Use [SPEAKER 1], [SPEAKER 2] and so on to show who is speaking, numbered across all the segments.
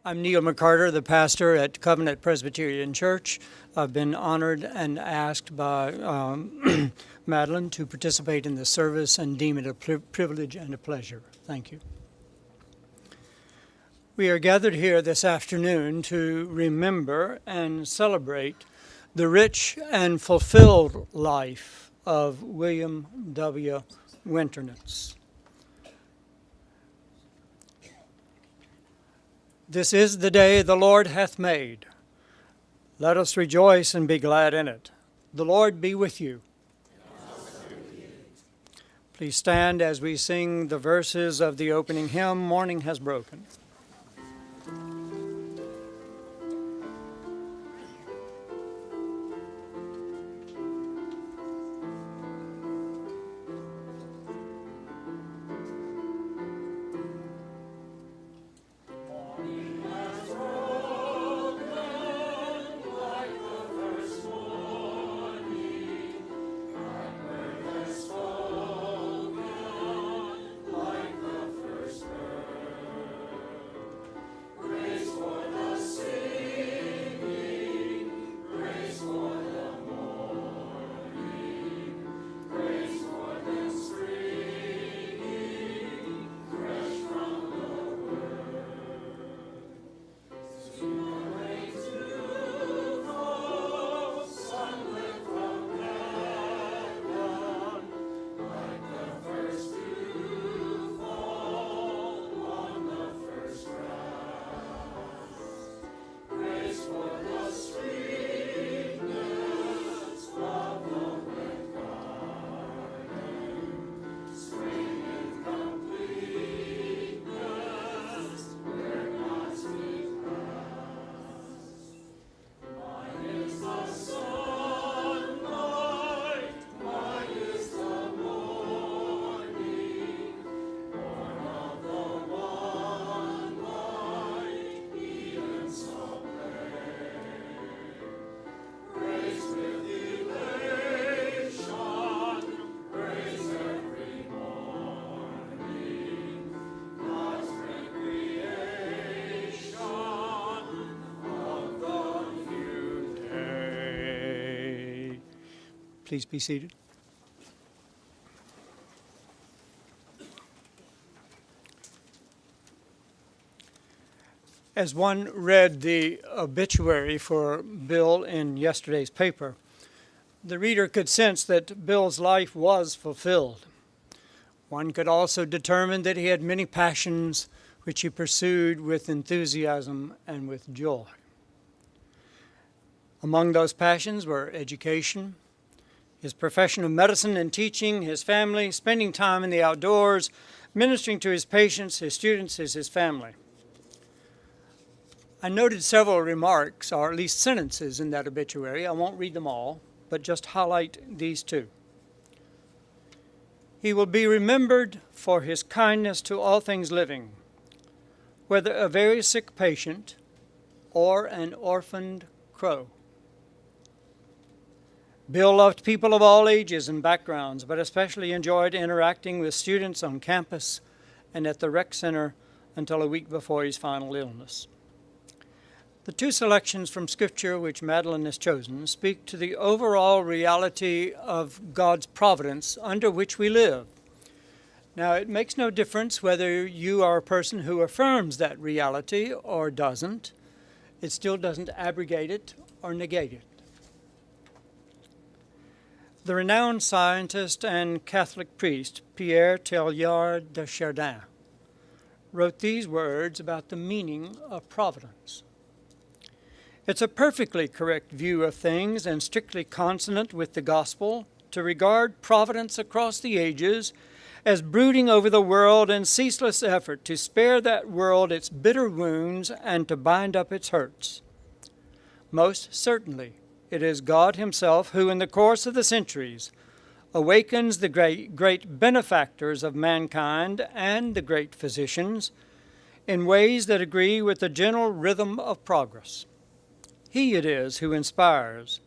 [SPEAKER 1] I'm Neil McCarter, the pastor at Covenant Presbyterian Church. I've been honored and asked by Madeline to participate in the service and deem it a privilege and a pleasure. Thank you. We are gathered here this afternoon to remember and celebrate the rich and fulfilled life of William W. Winternitz. This is the day the Lord hath made. Let us rejoice and be glad in it. The Lord be with you. Please stand as we sing the verses of the opening hymn, Morning Has Broken. Please be seated. As one read the obituary for Bill in yesterday's paper, the reader could sense that Bill's life was fulfilled. One could also determine that he had many passions which he pursued with enthusiasm and with joy. Among those passions were education, his profession of medicine and teaching, his family, spending time in the outdoors, ministering to his patients, his students, his family. I noted several remarks, or at least sentences, in that obituary. I won't read them all, but just highlight these two. He will be remembered for his kindness to all things living, whether a very sick patient or an orphaned crow. Bill loved people of all ages and backgrounds, but especially enjoyed interacting with students on campus and at the rec center until a week before his final illness. The two selections from Scripture which Madeline has chosen speak to the overall reality of God's providence under which we live. Now, it makes no difference whether you are a person who affirms that reality or doesn't. It still doesn't abrogate it or negate it. The renowned scientist and Catholic priest Pierre Teilhard de Chardin wrote these words about the meaning of providence. It's a perfectly correct view of things and strictly consonant with the gospel to regard providence across the ages as brooding over the world in ceaseless effort to spare that world its bitter wounds and to bind up its hurts. Most certainly, it is God himself who, in the course of the centuries, awakens the great benefactors of mankind and the great physicians in ways that agree with the general rhythm of progress. He it is who inspires,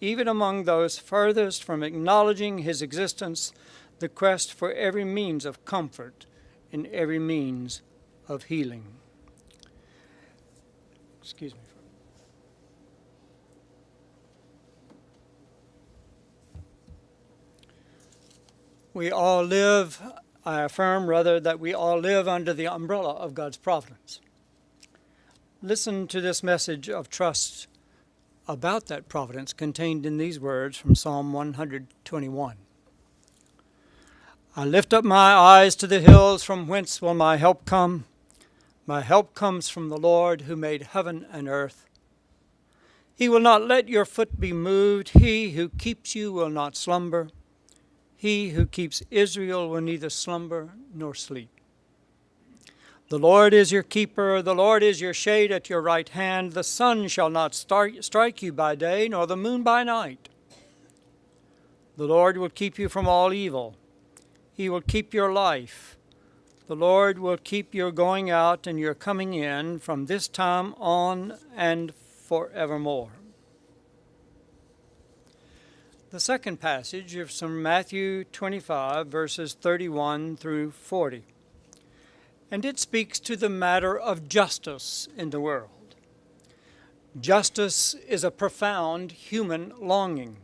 [SPEAKER 1] even among those furthest from acknowledging his existence, the quest for every means of comfort and every means of healing. Excuse me. We all live, I affirm rather, that we all live under the umbrella of God's providence. Listen to this message of trust about that providence contained in these words from Psalm 121. I lift up my eyes to the hills, from whence will my help come? My help comes from the Lord who made heaven and earth. He will not let your foot be moved. He who keeps you will not slumber. He who keeps Israel will neither slumber nor sleep. The Lord is your keeper. The Lord is your shade at your right hand. The sun shall not strike you by day, nor the moon by night. The Lord will keep you from all evil. He will keep your life. The Lord will keep your going out and your coming in from this time on and forevermore. The second passage is from Matthew 25, verses 31 through 40. And it speaks to the matter of justice in the world. Justice is a profound human longing.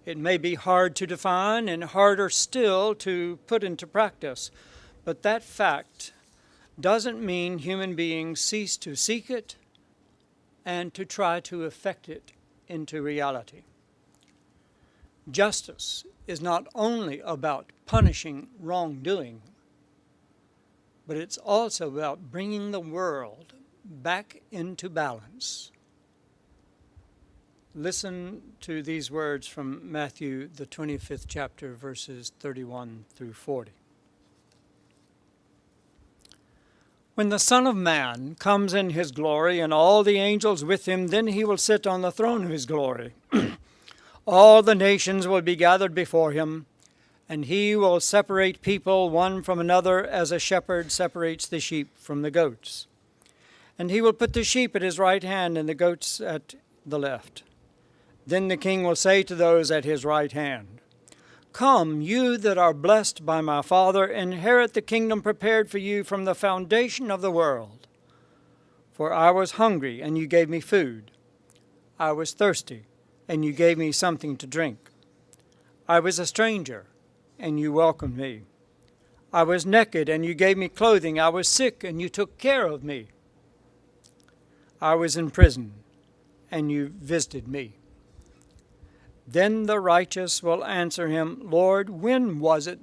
[SPEAKER 1] It may be hard to define and harder still to put into practice, but that fact doesn't mean human beings cease to seek it and to try to effect it into reality. Justice is not only about punishing wrongdoing, but it's also about bringing the world back into balance. Listen to these words from Matthew, the 25th chapter, verses 31 through 40. When the Son of Man comes in his glory and all the angels with him, then he will sit on the throne of his glory. All the nations will be gathered before him, and he will separate people one from another as a shepherd separates the sheep from the goats. And he will put the sheep at his right hand and the goats at the left. Then the king will say to those at his right hand, Come, you that are blessed by my Father, inherit the kingdom prepared for you from the foundation of the world. For I was hungry, and you gave me food. I was thirsty, and you gave me something to drink. I was a stranger, and you welcomed me. I was naked, and you gave me clothing. I was sick, and you took care of me. I was in prison, and you visited me. Then the righteous will answer him, Lord, when was it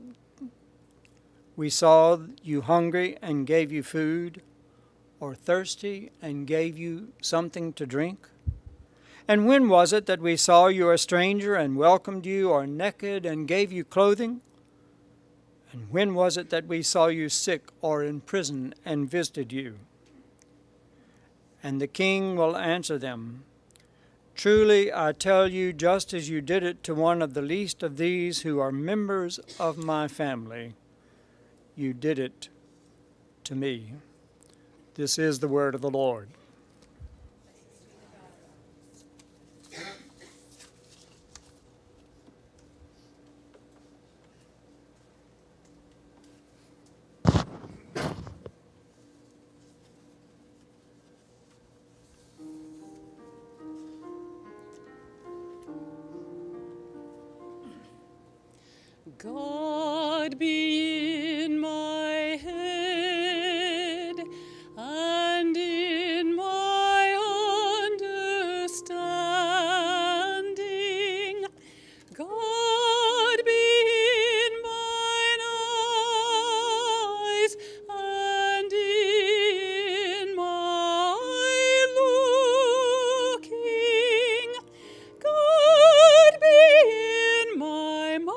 [SPEAKER 1] we saw you hungry and gave you food, or thirsty and gave you something to drink? And when was it that we saw you a stranger and welcomed you, or naked and gave you clothing? And when was it that we saw you sick or in prison and visited you? And the king will answer them, Truly I tell you, just as you did it to one of the least of these who are members of my family, you did it to me. This is the word of the Lord.
[SPEAKER 2] God be in my head and in my understanding. God be in mine eyes and in my looking. God be in my mouth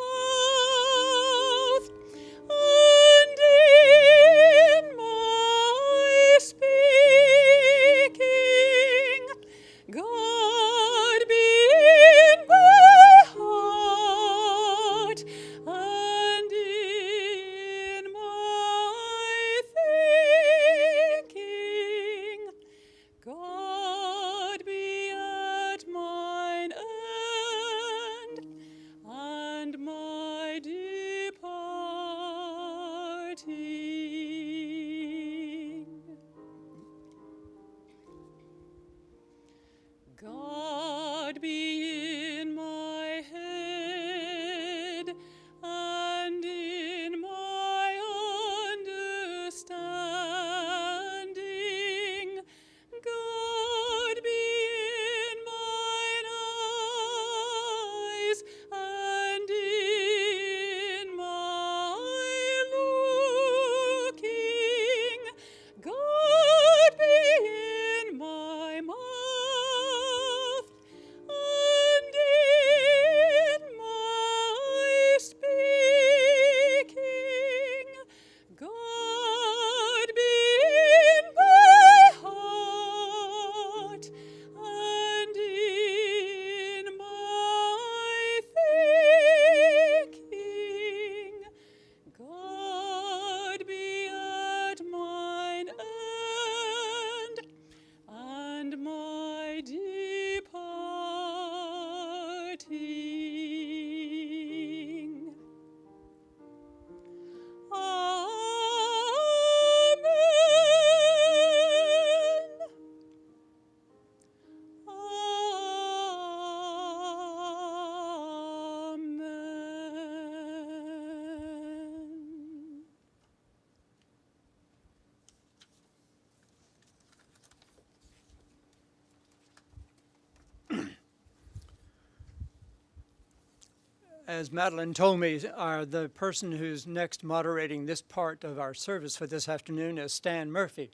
[SPEAKER 1] as Madeline told me, the person who's next moderating this part of our service for this afternoon is Stan Murphy,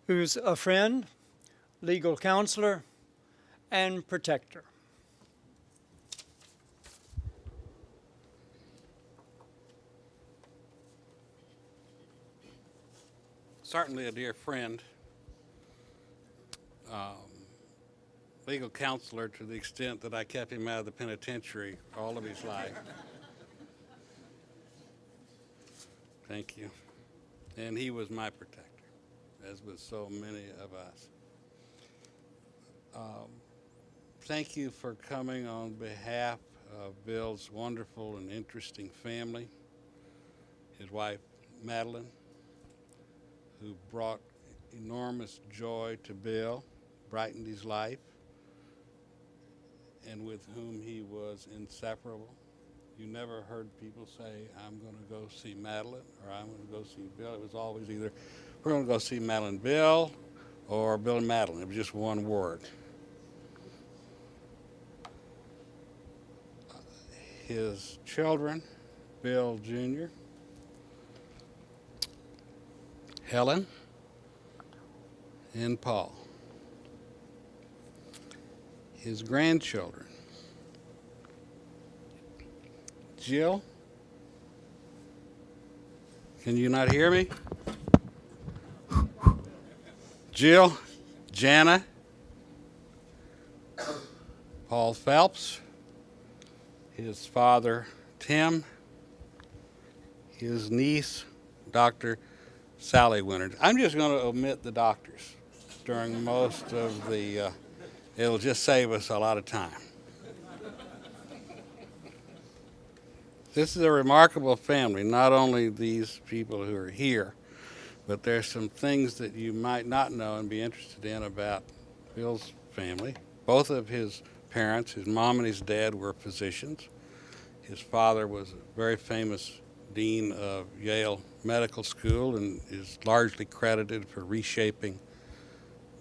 [SPEAKER 1] who's a friend, legal counselor, and protector.
[SPEAKER 3] Certainly a dear friend, legal counselor to the extent that I kept him out of the penitentiary all of his life. Thank you. And he was my protector, as with so many of us. Thank you for coming on behalf of Bill's wonderful and interesting family, his wife, Madeline, who brought enormous joy to Bill, brightened his life, and with whom he was inseparable. You never heard people say, I'm going to go see Madeline, or I'm going to go see Bill. It was always either, we're going to go see Madeline Bill, or Bill and Madeline. It was just one word. His children, Bill Jr., Helen, and Paul. His grandchildren, Jill. Can you not hear me? Jill, Jana, Paul Phelps, his father, Tim, his niece, Dr. Sally Winternitz. I'm just going to omit the doctors during most of the, it'll just save us a lot of time. This is a remarkable family, not only these people who are here, but there's some things that you might not know and be interested in about Bill's family. Both of his parents, his mom and his dad, were physicians. His father was a very famous dean of Yale Medical School and is largely credited for reshaping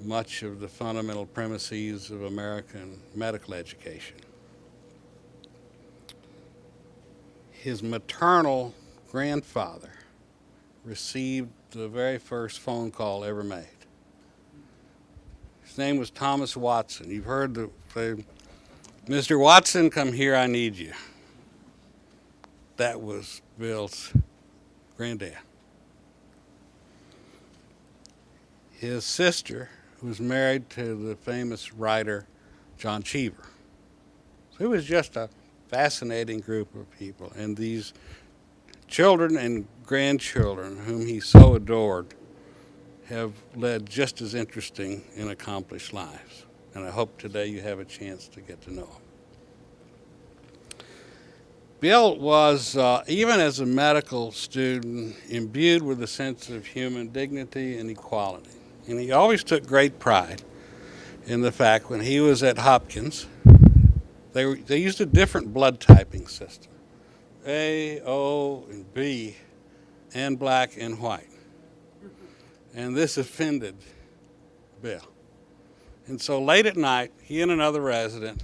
[SPEAKER 3] much of the fundamental premises of American medical education. His maternal grandfather received the very first phone call ever made. His name was Thomas Watson. You've heard the Mr. Watson, come here, I need you. That was Bill's granddad. His sister was married to the famous writer John Cheever. So it was just a fascinating group of people. And these children and grandchildren whom he so adored have led just as interesting and accomplished lives. And I hope today you have a chance to get to know them. Bill was, even as a medical student, imbued with a sense of human dignity and equality. And he always took great pride in the fact when he was at Hopkins, they used a different blood typing system, A, O, and B, and black and white. And this offended Bill. And so late at night, he and another resident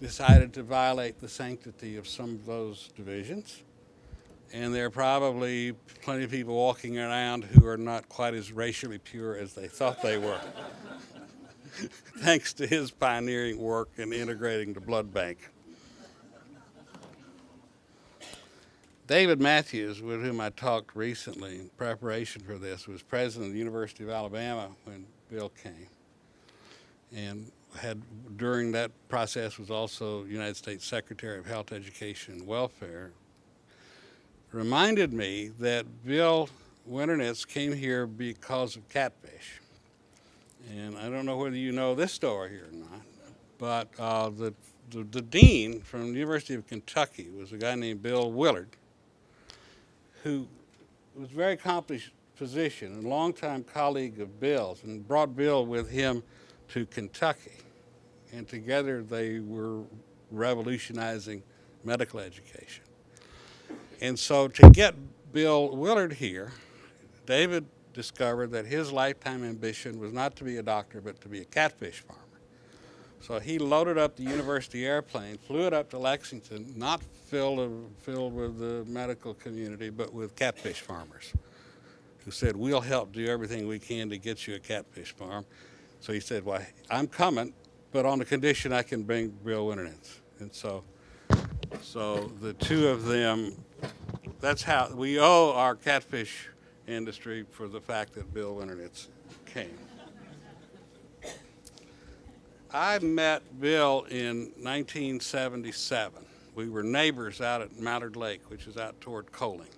[SPEAKER 3] decided to violate the sanctity of some of those divisions. And there are probably plenty of people walking around who are not quite as racially pure as they thought they were, thanks to his pioneering work in integrating the blood bank. David Matthews, with whom I talked recently in preparation for this, was president of the University of Alabama when Bill came. And during that process was also United States Secretary of Health, Education, and Welfare, reminded me that Bill Winternitz came here because of catfish. And I don't know whether you know this story here or not, but the dean from the University of Kentucky was a guy named Bill Willard, who was a very accomplished physician and longtime colleague of Bill's, and brought Bill with him to Kentucky. And together they were revolutionizing medical education. And so to get Bill Willard here, David discovered that his lifetime ambition was not to be a doctor, but to be a catfish farmer. So he loaded up the university airplane, flew it up to Lexington, not filled with the medical community, but with catfish farmers who said, we'll help do everything we can to get you a catfish farm. So he said, well, I'm coming, but on the condition I can bring Bill Winternitz. And so the two of them, that's how we owe our catfish industry for the fact that Bill Winternitz came. I met Bill in 1977. We were neighbors out at Mallard Lake, which is out toward Coaling.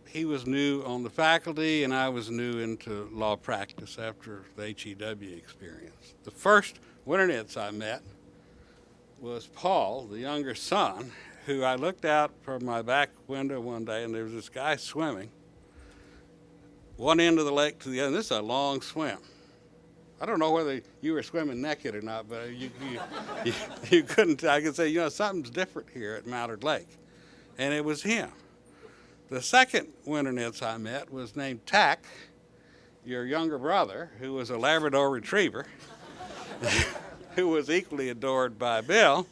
[SPEAKER 3] He was new on the faculty, and I was new into law practice after the HEW experience. The first Winternitz I met was Paul, the younger son, who I looked out from my back window one day, and there was this guy swimming, one end of the lake to the other. This is a long swim. I don't know whether you were swimming naked or not, but you couldn't. I could say, you know, something's different here at Mallard Lake, and it was him. The second Winternitz I met was named Tack, your younger brother, who was a Labrador Retriever, who was equally adored by Bill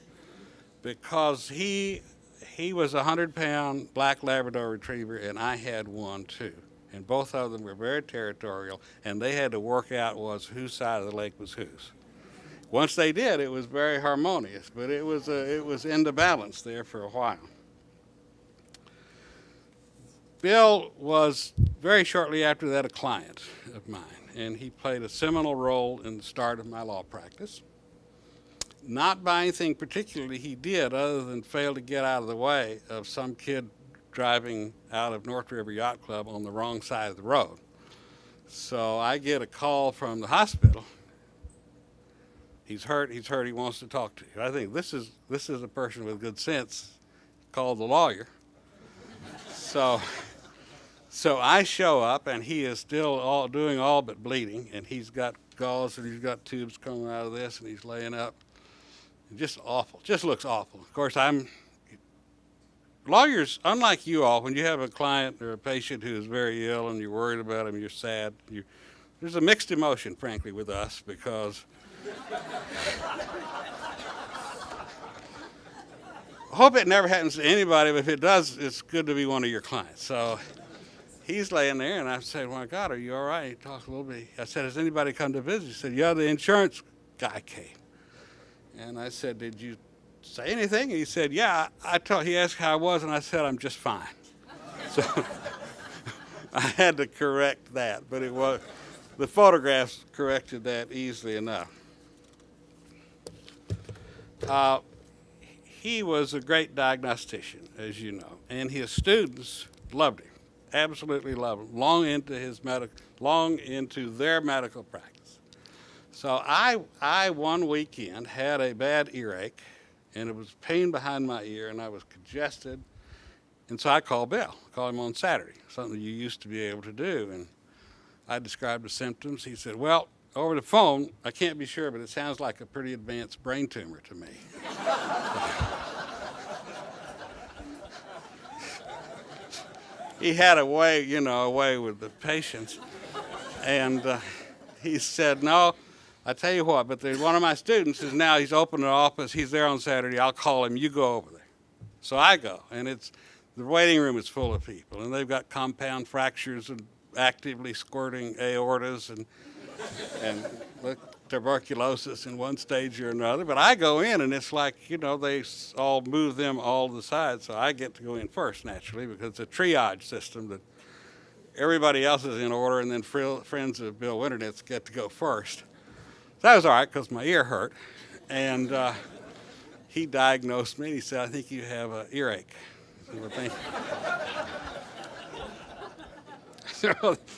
[SPEAKER 3] because he was a 100-pound black Labrador Retriever, and I had one too. And both of them were very territorial, and they had to work out whose side of the lake was whose. Once they did, it was very harmonious, but it was into balance there for a while. Bill was very shortly after that a client of mine, and he played a seminal role in the start of my law practice. Not by anything particularly he did other than fail to get out of the way of some kid driving out of North River Yacht Club on the wrong side of the road. So I get a call from the hospital. He's hurt, he wants to talk to you. I think this is a person with good sense, called the lawyer. So I show up, and he is still doing all but bleeding, and he's got gauze and he's got tubes coming out of this, and he's laying up. Just awful, just looks awful. Of course, lawyers, unlike you all, when you have a client or a patient who is very ill and you're worried about him, you're sad, there's a mixed emotion, frankly, with us, because I hope it never happens to anybody, but if it does, it's good to be one of your clients. So he's laying there, and I said, "My God, are you all right?" He talked a little bit. I said, "Has anybody come to visit?" He said, "Yeah, the insurance guy came." And I said, "Did you say anything?" And he said, "Yeah." He asked how I was, and I said, "I'm just fine." So I had to correct that, but the photographs corrected that easily enough. He was a great diagnostician, as you know, and his students loved him, absolutely loved him, long into their medical practice. So I one weekend had a bad earache, and it was pain behind my ear, and I was congested, and so I called him on Saturday, something you used to be able to do, and I described the symptoms. He said, "Well, over the phone, I can't be sure, but it sounds like a pretty advanced brain tumor to me." He had a way with the patients. And he said, "No, I tell you what, but one of my students he's opened an office. He's there on Saturday. I'll call him. You go over there." So I go, and the waiting room is full of people, and they've got compound fractures and actively squirting aortas and tuberculosis in one stage or another. But I go in, and it's like, they all move them all to the side, so I get to go in first, naturally, because it's a triage system that everybody else is in order, and then friends of Bill Winternitz get to go first. So that was all right, because my ear hurt. And he diagnosed me, and he said, "I think you have an earache." I said, "Well, thank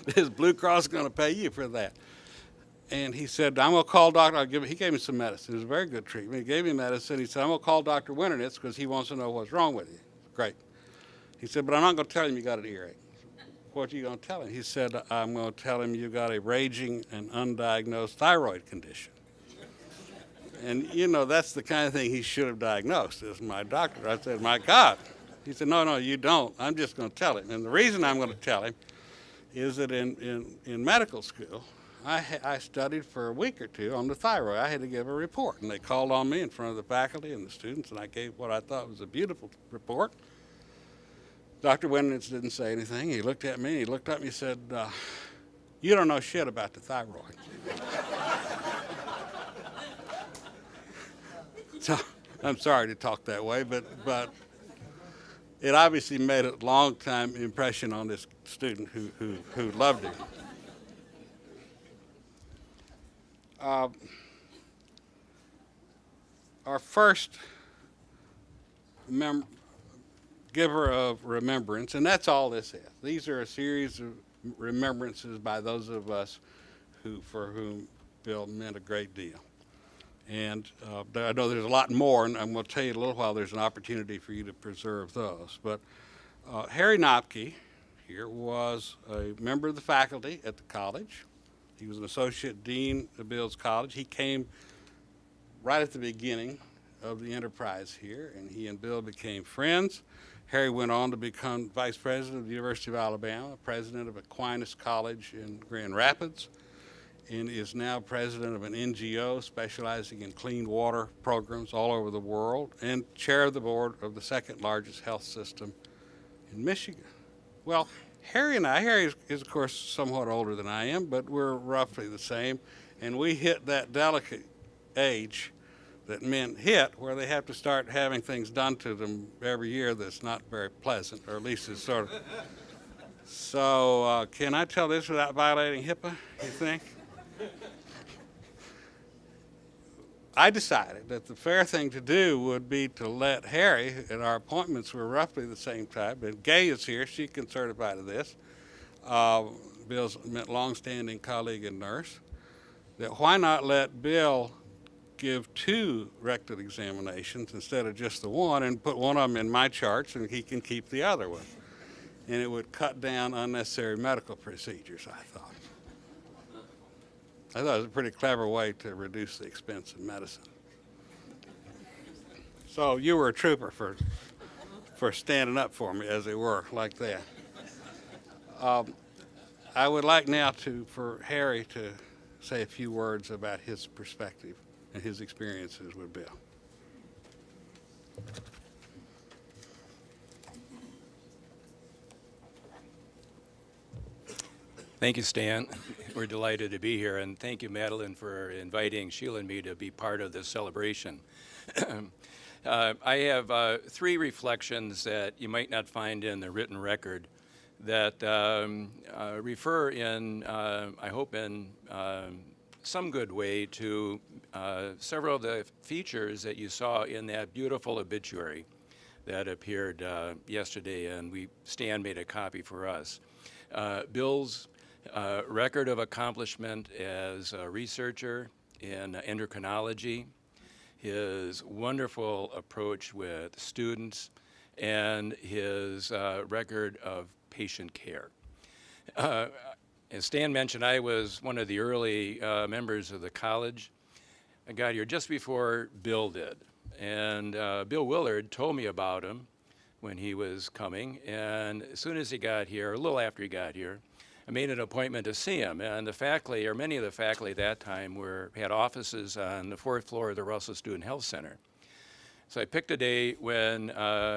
[SPEAKER 3] you." Is Blue Cross going to pay you for that? And he said, "I'm going to call Doctor." He gave me some medicine. It was a very good treatment. He gave me medicine. He said, "I'm going to call Dr. Winternitz because he wants to know what's wrong with you." Great. He said, "But I'm not going to tell him you got an earache." "What are you going to tell him?" He said, "I'm going to tell him you got a raging and undiagnosed thyroid condition." And, that's the kind of thing he should have diagnosed as my doctor. I said, "My God." He said, No, you don't. I'm just going to tell him." And the reason I'm going to tell him is that in medical school, I studied for a week or two on the thyroid. I had to give a report, and they called on me in front of the faculty and the students, and I gave what I thought was a beautiful report. Dr. Winternitz didn't say anything. He looked at me, and he looked up and he said, "You don't know shit about the thyroid." So I'm sorry to talk that way, but it obviously made a long-time impression on this student who loved him. Our first giver of remembrance, and that's all this is. These are a series of remembrances by those of us for whom Bill meant a great deal. And I know there's a lot more, and I'm going to tell you in a little while there's an opportunity for you to preserve those. But Harry Knopke here was a member of the faculty at the college. He was an associate dean of Bill's college. He came right at the beginning of the enterprise here, and he and Bill became friends. Harry went on to become vice president of the University of Alabama, president of Aquinas College in Grand Rapids, and is now president of an NGO specializing in clean water programs all over the world, and chair of the board of the second largest health system in Michigan. Well, Harry is of course somewhat older than I am, but we're roughly the same, and we hit that delicate age that men hit where they have to start having things done to them every year that's not very pleasant, or at least it's sort of. So can I tell this without violating HIPAA, you think? I decided that the fair thing to do would be to let Harry, and our appointments were roughly the same type, and Gay is here, she can certify to this, Bill's longstanding colleague and nurse, that why not let Bill give 2 rectal examinations instead of just the one, and put one of them in my charts, and he can keep the other one. And it would cut down unnecessary medical procedures, I thought. I thought it was a pretty clever way to reduce the expense of medicine. So you were a trooper for standing up for me, as it were, like that. I would like now for Harry to say a few words about his perspective and his experiences with Bill.
[SPEAKER 4] Thank you, Stan. We're delighted to be here, and thank you, Madeline, for inviting Sheila and me to be part of this celebration. I have 3 reflections that you might not find in the written record that refer in, I hope in some good way, to several of the features that you saw in that beautiful obituary that appeared yesterday, and Stan made a copy for us. Bill's record of accomplishment as a researcher in endocrinology, his wonderful approach with students, and his record of patient care. As Stan mentioned, I was one of the early members of the college. I got here just before Bill did, and Bill Willard told me about him when he was coming, and as soon as he got here, a little after he got here, I made an appointment to see him, and the faculty, or many of the faculty at that time, had offices on the 4th floor of the Russell Student Health Center. So I picked a day when,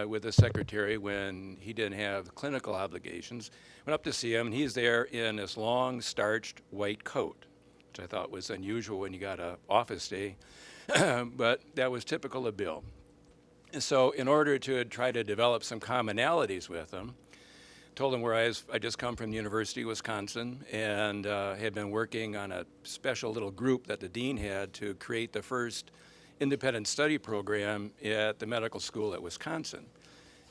[SPEAKER 4] with the secretary, when he didn't have clinical obligations, went up to see him, and he's there in this long, starched white coat, which I thought was unusual when you got an office day, but that was typical of Bill. And so in order to try to develop some commonalities with him, told him where I just come from the University of Wisconsin, and had been working on a special little group that the dean had to create the first independent study program at the medical school at Wisconsin.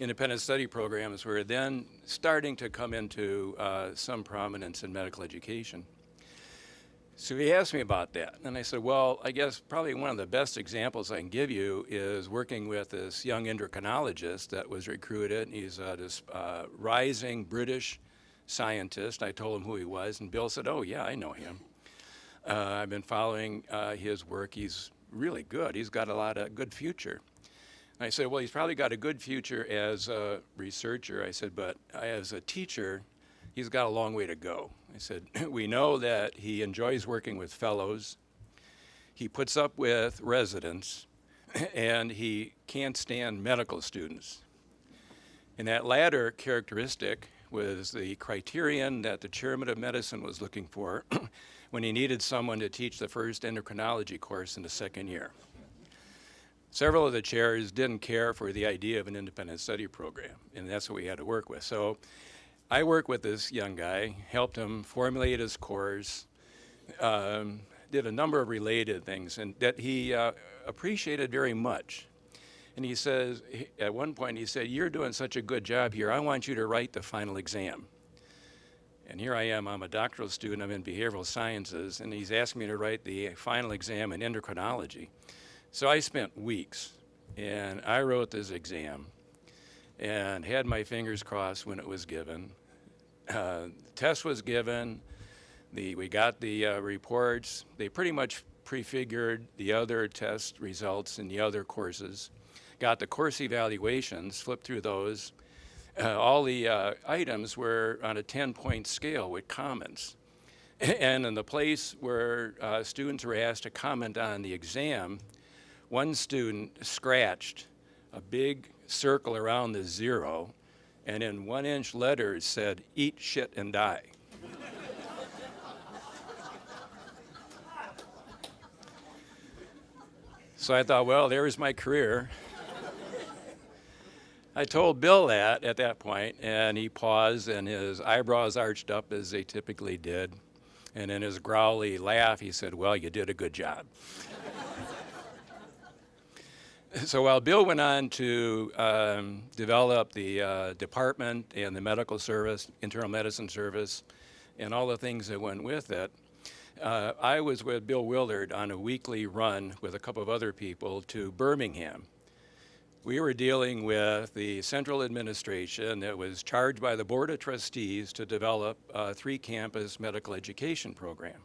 [SPEAKER 4] Independent study programs were then starting to come into some prominence in medical education. So he asked me about that, and I said, well, I guess probably one of the best examples I can give you is working with this young endocrinologist that was recruited. He's this rising British scientist. I told him who he was, and Bill said, oh, yeah, I know him. I've been following his work. He's really good. He's got a lot of good future. And I said, well, he's probably got a good future as a researcher. I said, but as a teacher, he's got a long way to go. I said, we know that he enjoys working with fellows, he puts up with residents, and he can't stand medical students. And that latter characteristic was the criterion that the chairman of medicine was looking for when he needed someone to teach the first endocrinology course in the second year. Several of the chairs didn't care for the idea of an independent study program, and that's what we had to work with. So I worked with this young guy, helped him formulate his course, did a number of related things, and that he appreciated very much. And he says, at one point, he said, "You're doing such a good job here. I want you to write the final exam." And here I am, I'm a doctoral student, I'm in behavioral sciences, and he's asking me to write the final exam in endocrinology. So I spent weeks, and I wrote this exam, and had my fingers crossed when it was given. The test was given, we got the reports. They pretty much prefigured the other test results in the other courses. Got the course evaluations, flipped through those. All the items were on a 10-point scale with comments. And in the place where students were asked to comment on the exam, one student scratched a big circle around the 0, and in 1-inch letters said, "Eat shit and die." So I thought, well, there's my career. I told Bill that at that point, and he paused, and his eyebrows arched up as they typically did. And in his growly laugh, he said, "Well, you did a good job." So while Bill went on to develop the department and the medical service, internal medicine service, and all the things that went with it, I was with Bill Willard on a weekly run with a couple of other people to Birmingham. We were dealing with the central administration that was charged by the Board of Trustees to develop a 3-campus medical education program.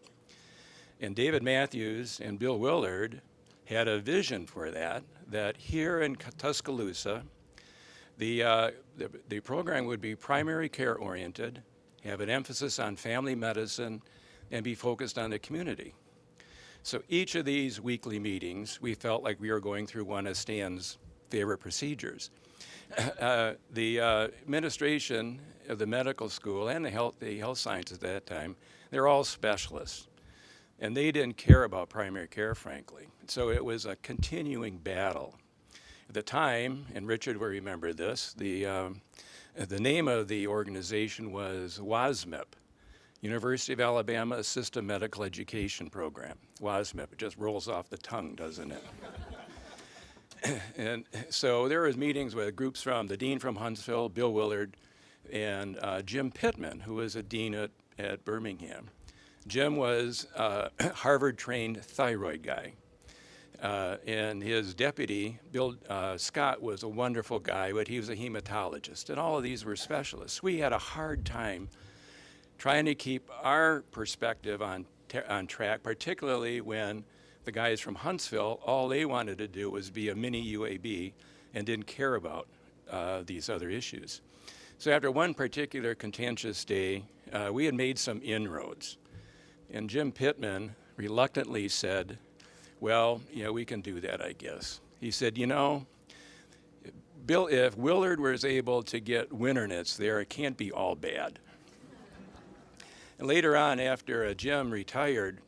[SPEAKER 4] And David Matthews and Bill Willard had a vision for that here in Tuscaloosa, the program would be primary care oriented, have an emphasis on family medicine, and be focused on the community. So each of these weekly meetings, we felt like we were going through one of Stan's favorite procedures. The administration of the medical school and the health sciences at that time, they're all specialists. And they didn't care about primary care, frankly. So it was a continuing battle. At the time, and Richard will remember this, the name of the organization was WASMEP, University of Alabama System Medical Education Program. WASMEP, it just rolls off the tongue, doesn't it? And so there was meetings with groups from the dean from Huntsville, Bill Willard, and Jim Pittman, who was a dean at Birmingham. Jim was a Harvard-trained thyroid guy. And his deputy, Bill Scott, was a wonderful guy, but he was a hematologist. And all of these were specialists. We had a hard time trying to keep our perspective on track, particularly when the guys from Huntsville, all they wanted to do was be a mini UAB and didn't care about these other issues. So after one particular contentious day, we had made some inroads. And Jim Pittman reluctantly said, "Well, we can do that, I guess." He said, "Bill, if Willard was able to get Winternitz there, it can't be all bad." And later on, after Jim retired,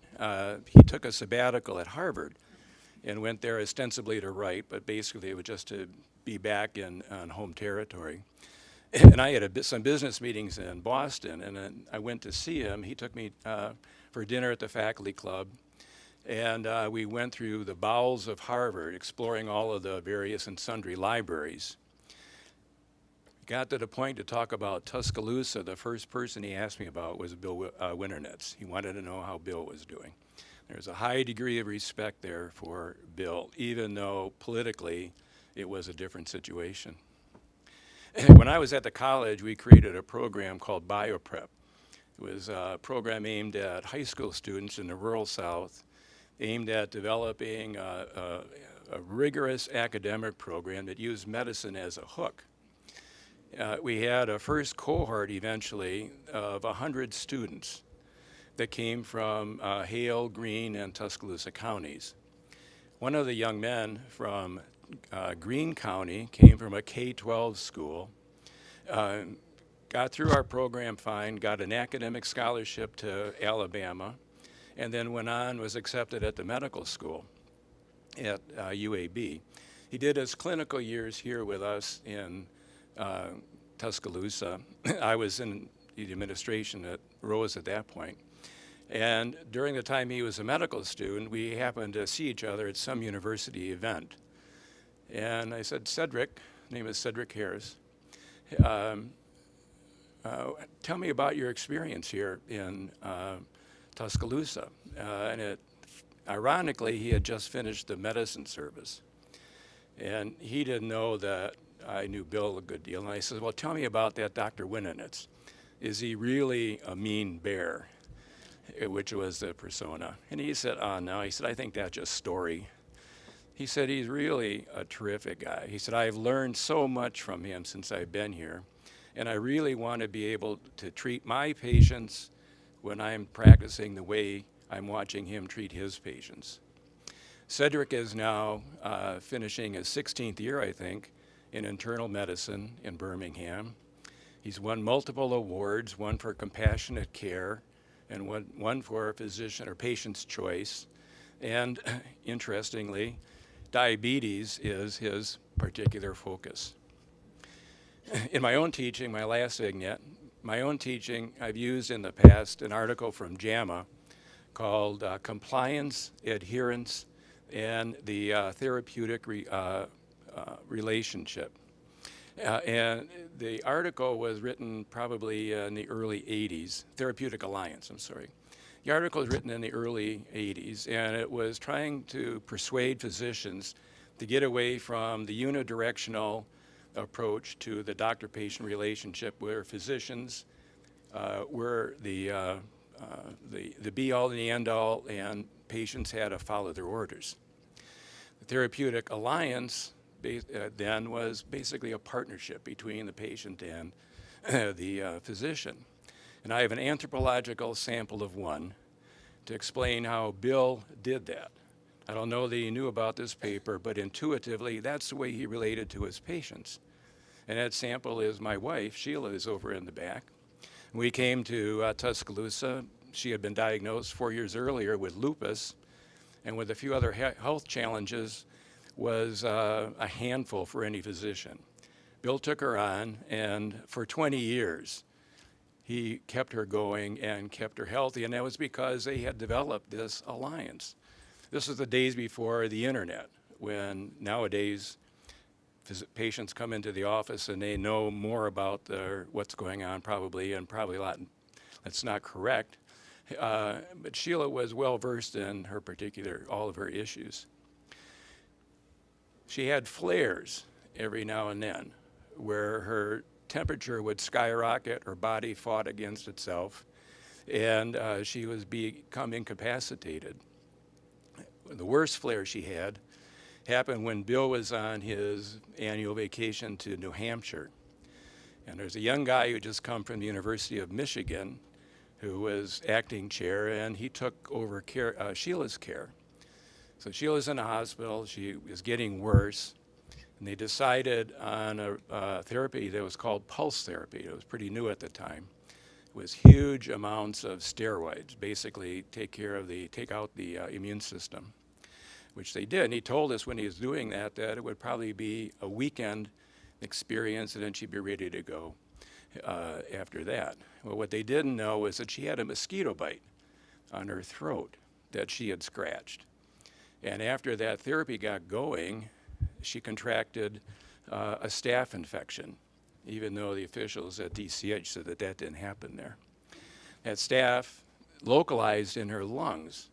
[SPEAKER 4] he took a sabbatical at Harvard and went there ostensibly to write, but basically it was just to be back on home territory. And I had some business meetings in Boston, and then I went to see him. He took me for dinner at the faculty club, and we went through the bowels of Harvard, exploring all of the various and sundry libraries. Got to the point to talk about Tuscaloosa. The first person he asked me about was Bill Winternitz. He wanted to know how Bill was doing. There's a high degree of respect there for Bill, even though politically it was a different situation. When I was at the college, we created a program called BioPrep. It was a program aimed at high school students in the rural South, aimed at developing a rigorous academic program that used medicine as a hook. we had a first cohort eventually of 100 students that came from Hale, Greene, and Tuscaloosa counties. One of the young men from Greene County came from a K-12 school, got through our program fine, got an academic scholarship to Alabama, and then went on, was accepted at the medical school at UAB. He did his clinical years here with us in Tuscaloosa. I was in the administration at Rose at that point. And during the time he was a medical student, we happened to see each other at some university event. And I said, Cedric, his name is Cedric Harris, tell me about your experience here in Tuscaloosa. Ironically, he had just finished the medicine service. And he didn't know that I knew Bill a good deal. And I said, well, tell me about that Dr. Winternitz. Is he really a mean bear? Which was the persona. And he said, no. He said, I think that's just story. He said, he's really a terrific guy. He said, I've learned so much from him since I've been here. And I really want to be able to treat my patients when I'm practicing the way I'm watching him treat his patients. Cedric is now finishing his 16th year, I think, in internal medicine in Birmingham. He's won multiple awards, one for compassionate care and one for physician or patient's choice. And interestingly, diabetes is his particular focus. In my own teaching, my last vignette, I've used in the past an article from JAMA called Compliance, Adherence, and the Therapeutic Relationship. And the article was written probably in the early 80s, Therapeutic Alliance, I'm sorry. The article was written in the early 80s, and it was trying to persuade physicians to get away from the unidirectional approach to the doctor-patient relationship where physicians were the be-all and the end-all, and patients had to follow their orders. The Therapeutic Alliance then was basically a partnership between the patient and the physician. And I have an anthropological sample of one to explain how Bill did that. I don't know that he knew about this paper, but intuitively, that's the way he related to his patients. And that sample is my wife. Sheila is over in the back. We came to Tuscaloosa. She had been diagnosed 4 years earlier with lupus, and with a few other health challenges, was a handful for any physician. Bill took her on, and for 20 years, he kept her going and kept her healthy, and that was because they had developed this alliance. This was the days before the internet, when nowadays patients come into the office and they know more about what's going on probably, and probably a lot that's not correct. But Sheila was well versed in all of her issues. She had flares every now and then where her temperature would skyrocket, her body fought against itself, and she was become incapacitated. The worst flare she had happened when Bill was on his annual vacation to New Hampshire. And there's a young guy who had just come from the University of Michigan who was acting chair, and he took over Sheila's care. So Sheila's in the hospital, she was getting worse, and they decided on a therapy that was called pulse therapy. It was pretty new at the time. It was huge amounts of steroids, basically take out the immune system, which they did. And he told us when he was doing that it would probably be a weekend experience, and then she'd be ready to go after that. Well, what they didn't know was that she had a mosquito bite on her throat that she had scratched. And after that therapy got going, she contracted a staph infection, even though the officials at DCH said that didn't happen there. That staph localized in her lungs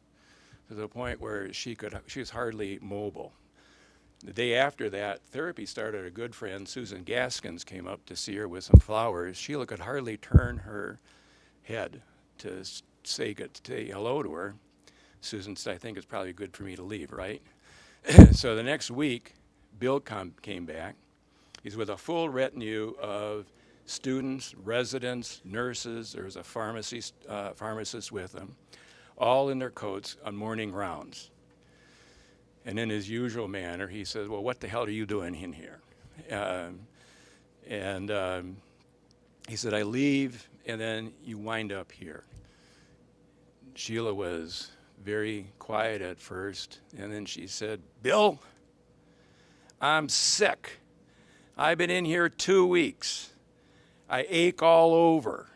[SPEAKER 4] to the point where she was hardly mobile. The day after that therapy started, a good friend, Susan Gaskins, came up to see her with some flowers. Sheila could hardly turn her head to say hello to her. Susan said, I think it's probably good for me to leave, right? So the next week, Bill came back, He's with a full retinue of students, residents, nurses. There's a pharmacist with him, all in their coats on morning rounds. And in his usual manner, he says, well, what the hell are you doing in here? He said, I leave, and then you wind up here. Sheila was very quiet at first, and then she said, Bill, I'm sick. I've been in here 2 weeks. I ache all over.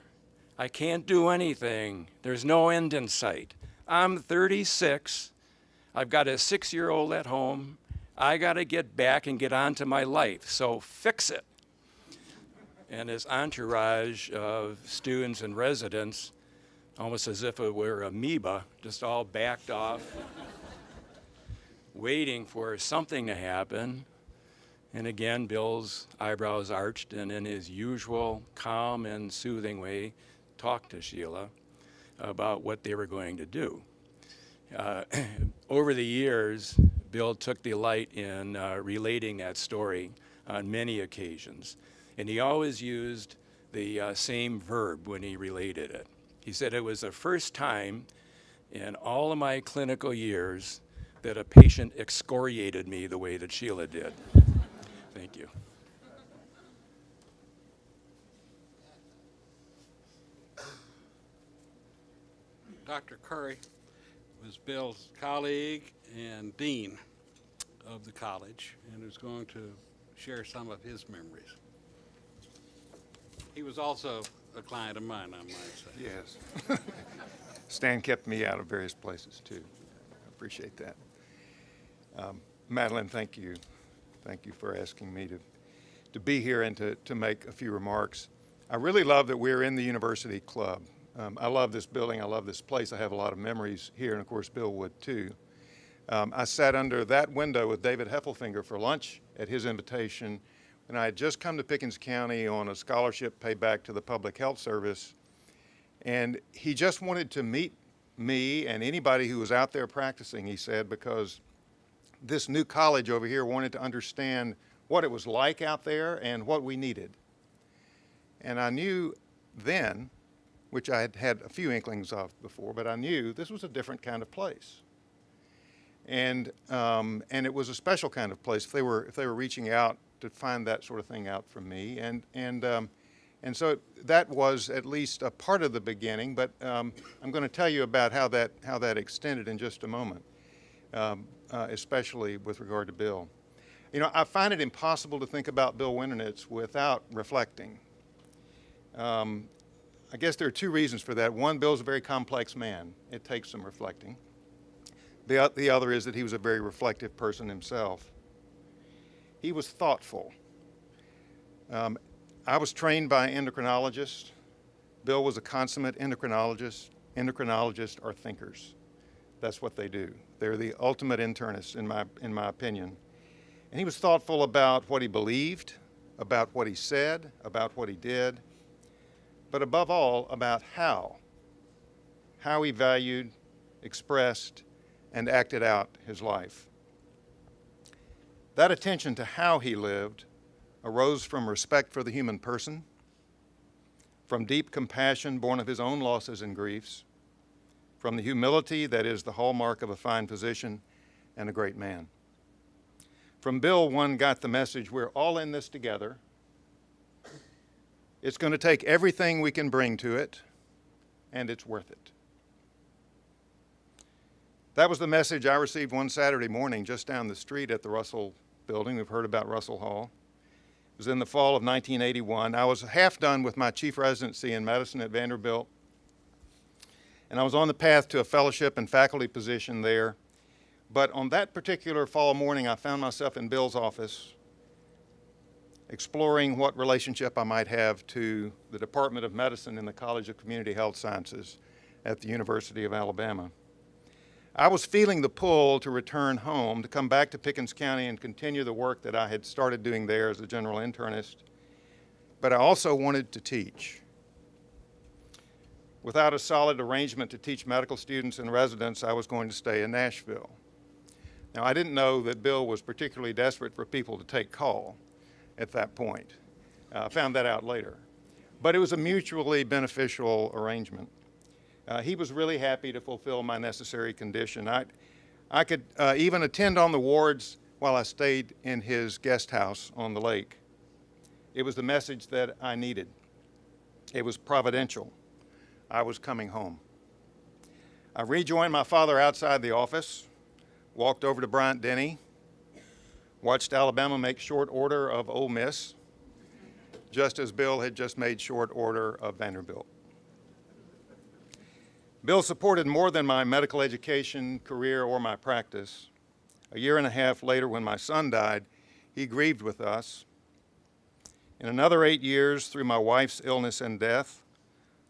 [SPEAKER 4] I can't do anything. There's no end in sight. I'm 36. I've got a 6-year-old at home. I got to get back and get on to my life, so fix it. And his entourage of students and residents, almost as if it were amoeba, just all backed off, waiting for something to happen. And again, Bill's eyebrows arched, and in his usual calm and soothing way, talked to Sheila about what they were going to do. Over the years, Bill took delight in relating that story on many occasions, and he always used the same verb when he related it. He said it was the first time in all of my clinical years that a patient excoriated me the way that Sheila did. Thank you.
[SPEAKER 3] Dr. Curry was Bill's colleague and dean of the college and is going to share some of his memories. He was also a client of mine, I might say.
[SPEAKER 5] Yes. Stan kept me out of various places, too. I appreciate that. Madeline, thank you. Thank you for asking me to be here and to make a few remarks. I really love that we're in the University Club. I love this building. I love this place. I have a lot of memories here, and of course, Bill would too. I sat under that window with David Heffelfinger for lunch at his invitation when I had just come to Pickens County on a scholarship paid back to the Public Health Service. And he just wanted to meet me and anybody who was out there practicing, he said, because this new college over here wanted to understand what it was like out there and what we needed. And I knew then, which I had had a few inklings of before, but I knew this was a different kind of place. And it was a special kind of place if they were reaching out to find that sort of thing out from me. And so that was at least a part of the beginning, but I'm going to tell you about how that extended in just a moment, especially with regard to Bill. You know, I find it impossible to think about Bill Winternitz without reflecting. I guess there are two reasons for that. One, Bill's a very complex man. It takes some reflecting. The other is that he was a very reflective person himself. He was thoughtful. I was trained by an endocrinologist. Bill was a consummate endocrinologist. Endocrinologists are thinkers. That's what they do. They're the ultimate internists, in my opinion. And he was thoughtful about what he believed, about what he said, about what he did, but above all, about how he valued, expressed, and acted out his life. That attention to how he lived arose from respect for the human person, from deep compassion born of his own losses and griefs, from the humility that is the hallmark of a fine physician and a great man. From Bill, one got the message, we're all in this together. It's going to take everything we can bring to it, and it's worth it. That was the message I received one Saturday morning just down the street at the Russell building. We've heard about Russell Hall. It was in the fall of 1981. I was half done with my chief residency in medicine at Vanderbilt, and I was on the path to a fellowship and faculty position there. But on that particular fall morning, I found myself in Bill's office exploring what relationship I might have to the Department of Medicine in the College of Community Health Sciences at the University of Alabama. I was feeling the pull to return home, to come back to Pickens County and continue the work that I had started doing there as a general internist, but I also wanted to teach. Without a solid arrangement to teach medical students and residents, I was going to stay in Nashville. Now, I didn't know that Bill was particularly desperate for people to take call, at that point. I found that out later. But it was a mutually beneficial arrangement. He was really happy to fulfill my necessary condition. I could even attend on the wards while I stayed in his guest house on the lake. It was the message that I needed. It was providential. I was coming home. I rejoined my father outside the office, walked over to Bryant-Denny, watched Alabama make short order of Ole Miss, just as Bill had just made short order of Vanderbilt. Bill supported more than my medical education, career, or my practice. A year and a half later, when my son died, he grieved with us. In another 8 years, through my wife's illness and death,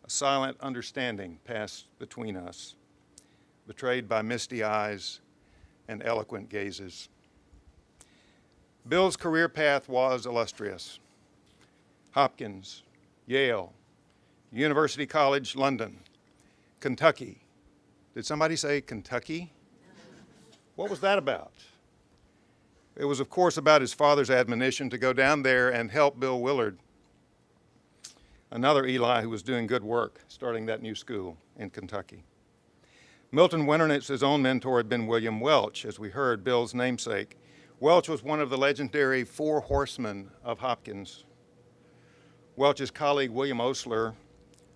[SPEAKER 5] a silent understanding passed between us, betrayed by misty eyes and eloquent gazes. Bill's career path was illustrious. Hopkins, Yale, University College London, Kentucky. Did somebody say Kentucky? What was that about? It was, of course, about his father's admonition to go down there and help Bill Willard, another Eli who was doing good work, starting that new school in Kentucky. Milton Winternitz's own mentor had been William Welch, as we heard, Bill's namesake. Welch was one of the legendary four horsemen of Hopkins. Welch's colleague, William Osler,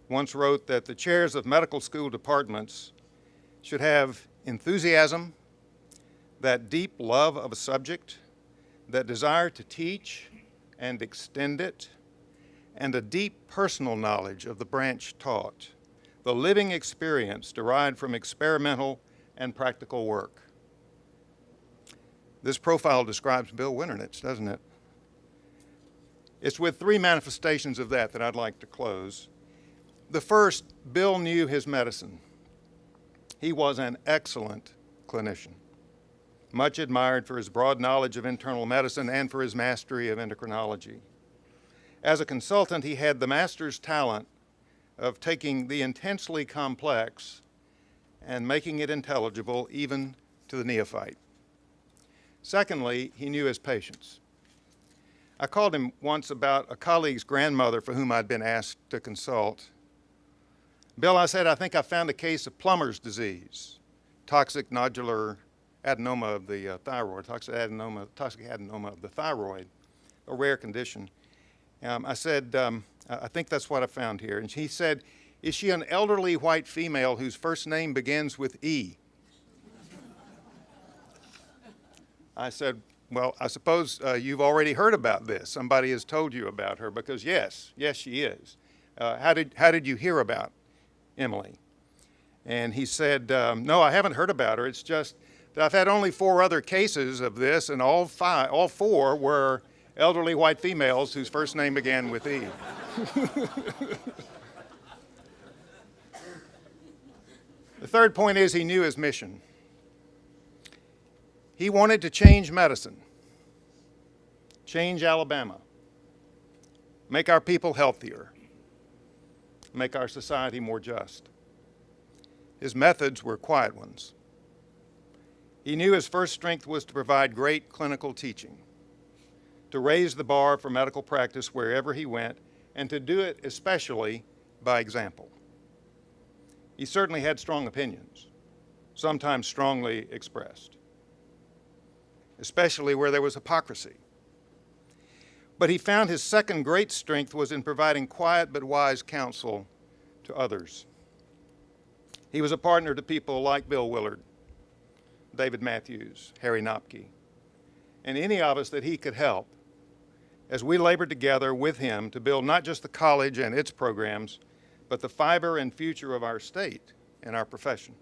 [SPEAKER 5] once wrote that the chairs of medical school departments should have enthusiasm, that deep love of a subject, that desire to teach and extend it, and a deep personal knowledge of the branch taught, the living experience derived from experimental and practical work. This profile describes Bill Winternitz, doesn't it? It's with three manifestations of that I'd like to close. The first, Bill knew his medicine. He was an excellent clinician, much admired for his broad knowledge of internal medicine and for his mastery of endocrinology. As a consultant, he had the master's talent of taking the intensely complex and making it intelligible even to the neophyte. Secondly, he knew his patients. I called him once about a colleague's grandmother for whom I'd been asked to consult. Bill, I said, I think I found a case of plumber's disease, toxic nodular adenoma of the thyroid, toxic adenoma of the thyroid, a rare condition. I said, I think that's what I found here. And he said, is she an elderly white female whose first name begins with E? I said, well, I suppose you've already heard about this. Somebody has told you about her, because yes, she is. How did you hear about Emily? And he said, no, I haven't heard about her. It's just that I've had only 4 other cases of this, and all 4 were elderly white females whose first name began with E. The third point is he knew his mission. He wanted to change medicine, change Alabama, make our people healthier, make our society more just. His methods were quiet ones. He knew his first strength was to provide great clinical teaching, to raise the bar for medical practice wherever he went, and to do it especially by example. He certainly had strong opinions, sometimes strongly expressed, especially where there was hypocrisy. But he found his second great strength was in providing quiet but wise counsel to others. He was a partner to people like Bill Willard, David Matthews, Harry Nopke, and any of us that he could help as we labored together with him to build not just the college and its programs, but the fiber and future of our state and our profession.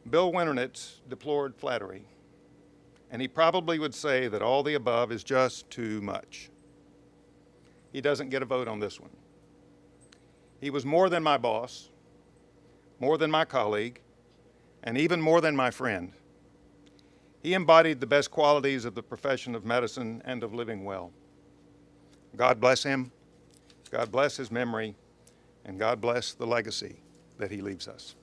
[SPEAKER 5] Bill Winternitz deplored flattery, and he probably would say that all the above is just too much. He doesn't get a vote on this one. He was more than my boss, more than my colleague, and even more than my friend. He embodied the best qualities of the profession of medicine and of living well. God bless him, God bless his memory, and God bless the legacy that he leaves us.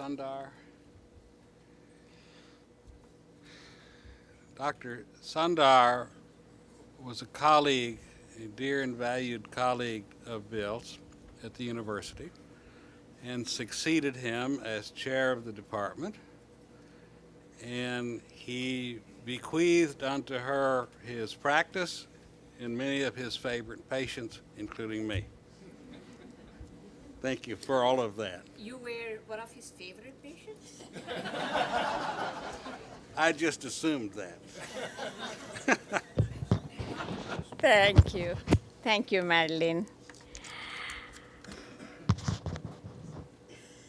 [SPEAKER 3] Sundar. Dr. Sundar was a colleague, a dear and valued colleague of Bill's at the university, and succeeded him as chair of the department. And he bequeathed unto her his practice and many of his favorite patients, including me. Thank you for all of that.
[SPEAKER 6] You were one of his favorite patients?
[SPEAKER 3] I just assumed that.
[SPEAKER 6] Thank you. Thank you, Madeline.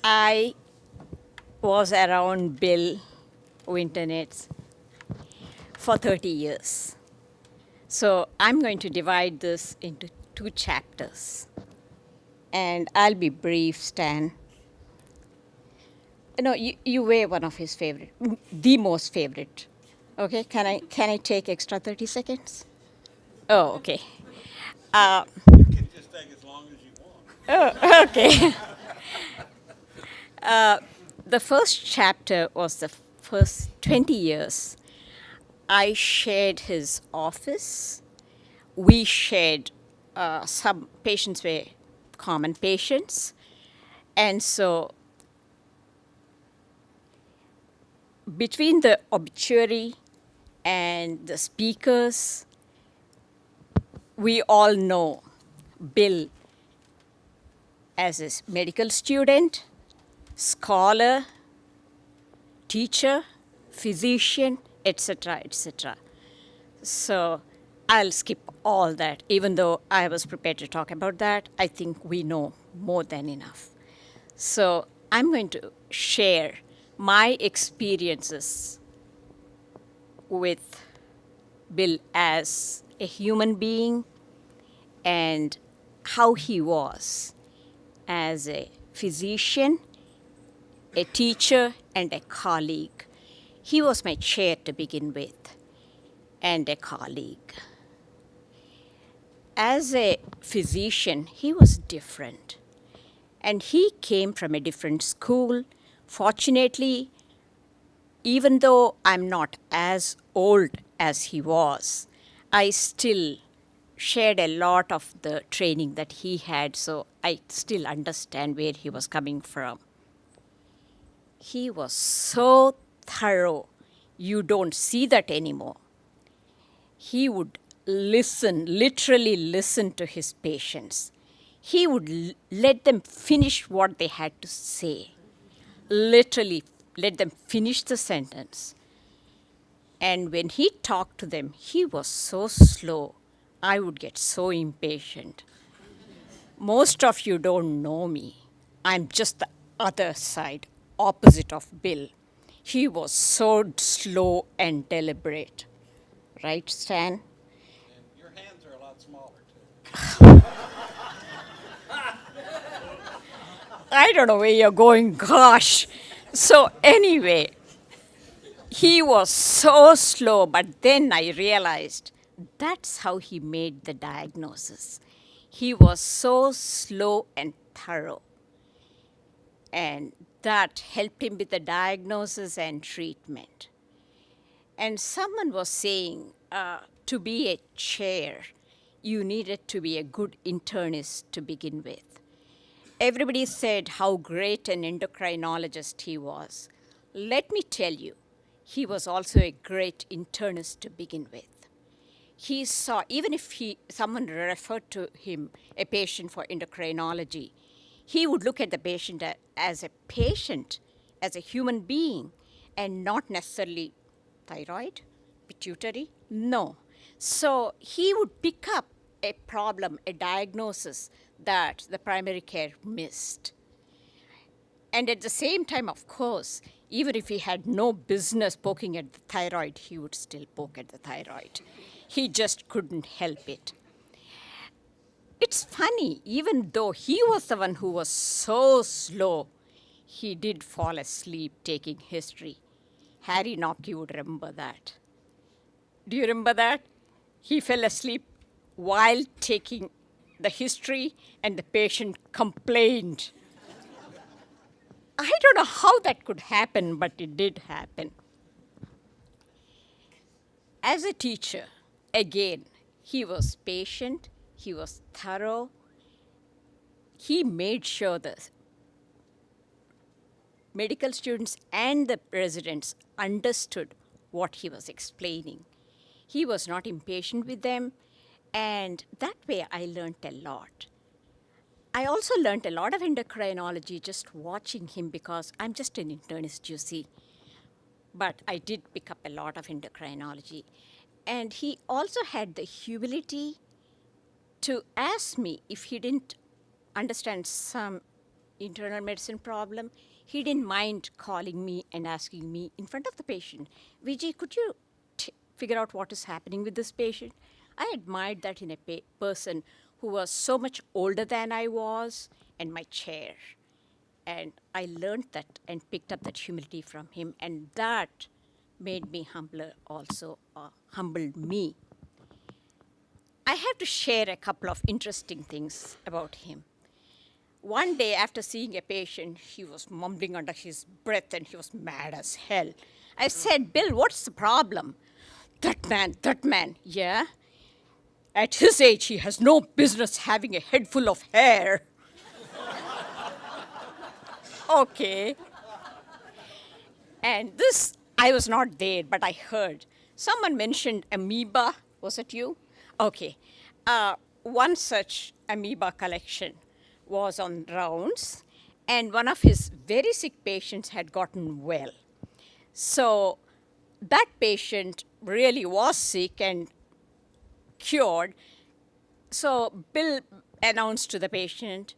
[SPEAKER 6] I was around Bill Winternitz for 30 years. So I'm going to divide this into 2 chapters. And I'll be brief, Stan. No, you were one of his favorite, the most favorite. Okay, can I take extra 30 seconds? Oh, okay.
[SPEAKER 3] You can just take as long as you want.
[SPEAKER 6] Oh, okay. The first chapter was the first 20 years. I shared his office. We shared some patients were common patients. And so between the obituary and the speakers, we all know Bill as a medical student, scholar, teacher, physician, etc., etc. So I'll skip all that. Even though I was prepared to talk about that, I think we know more than enough. So I'm going to share my experiences with Bill as a human being and how he was as a physician, a teacher, and a colleague. He was my chair to begin with, and a colleague. As a physician, he was different. And he came from a different school. Fortunately, even though I'm not as old as he was, I still shared a lot of the training that he had, so I still understand where he was coming from. He was so thorough, you don't see that anymore. He would listen, literally listen to his patients. He would let them finish what they had to say. Literally let them finish the sentence. And when he talked to them, he was so slow, I would get so impatient. Most of you don't know me. I'm just the other side, opposite of Bill. He was so slow and deliberate. Right, Stan?
[SPEAKER 3] And your hands are a lot smaller, too.
[SPEAKER 6] I don't know where you're going, gosh. So anyway, he was so slow, but then I realized that's how he made the diagnosis. He was so slow and thorough. And that helped him with the diagnosis and treatment. And someone was saying to be a chair, you needed to be a good internist to begin with. Everybody said how great an endocrinologist he was. Let me tell you, he was also a great internist to begin with. He saw, even if someone referred to him, a patient for endocrinology, he would look at the patient as a patient, as a human being, and not necessarily thyroid, pituitary, no. So he would pick up a problem, a diagnosis that the primary care missed. And at the same time, of course, even if he had no business poking at the thyroid, he would still poke at the thyroid. He just couldn't help it. It's funny, even though he was the one who was so slow, he did fall asleep taking history. Harry Nocky would remember that. Do you remember that? He fell asleep while taking the history, and the patient complained. I don't know how that could happen, but it did happen. As a teacher, again, he was patient, he was thorough. He made sure the medical students and the residents understood what he was explaining. He was not impatient with them, and that way I learned a lot. I also learned a lot of endocrinology just watching him because I'm just an internist, you see. But I did pick up a lot of endocrinology. And he also had the humility to ask me if he didn't understand some internal medicine problem. He didn't mind calling me and asking me in front of the patient, Vijay, could you figure out what is happening with this patient? I admired that in a person who was so much older than I was and my chair. And I learned that and picked up that humility from him, and that made me humbler also, humbled me. I have to share a couple of interesting things about him. One day, after seeing a patient, he was mumbling under his breath and he was mad as hell. I said, Bill, what's the problem? That man, yeah? At his age, he has no business having a head full of hair. Okay. And this, I was not there, but I heard. Someone mentioned amoeba. Was it you? Okay. One such amoeba collection was on rounds, and one of his very sick patients had gotten well. So that patient really was sick and cured. So Bill announced to the patient,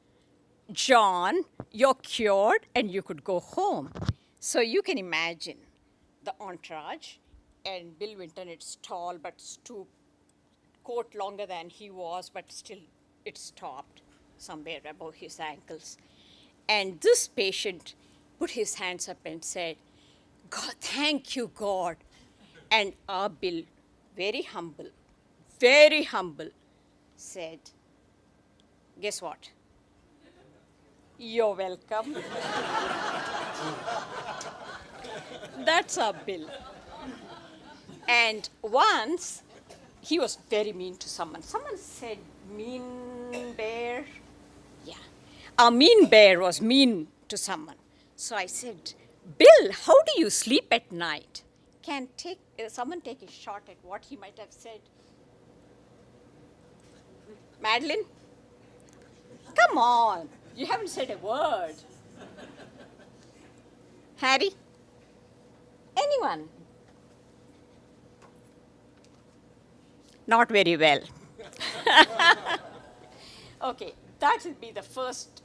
[SPEAKER 6] John, you're cured and you could go home. So you can imagine the entourage, and Bill Winternitz, tall but stooped, coat longer than he was, but still it stopped somewhere above his ankles. And this patient put his hands up and said, God, thank you, God. And our Bill, very humble, said, guess what? You're welcome. That's our Bill. And once, he was very mean to someone. Someone said, mean bear? Yeah. Our mean bear was mean to someone. So I said, Bill, how do you sleep at night? Can someone take a shot at what he might have said? Madeline? Come on. You haven't said a word. Harry? Anyone? Not very well. Okay, that will be the first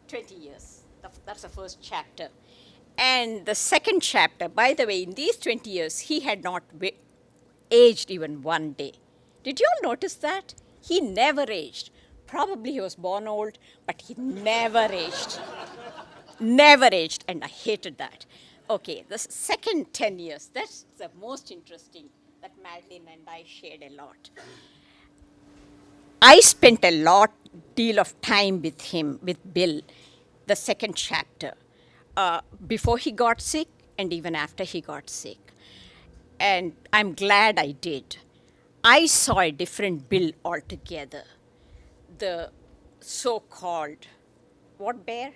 [SPEAKER 6] 20 years. That's the first chapter. And the second chapter, by the way, in these 20 years, he had not aged even one day. Did you all notice that? He never aged. Probably he was born old, but he never aged. Never aged, and I hated that. Okay, the second 10 years, that's the most interesting, that Madeline and I shared a lot. I spent a deal of time with him, with Bill, the second chapter, before he got sick and even after he got sick. And I'm glad I did. I saw a different Bill altogether. The so-called, what bear?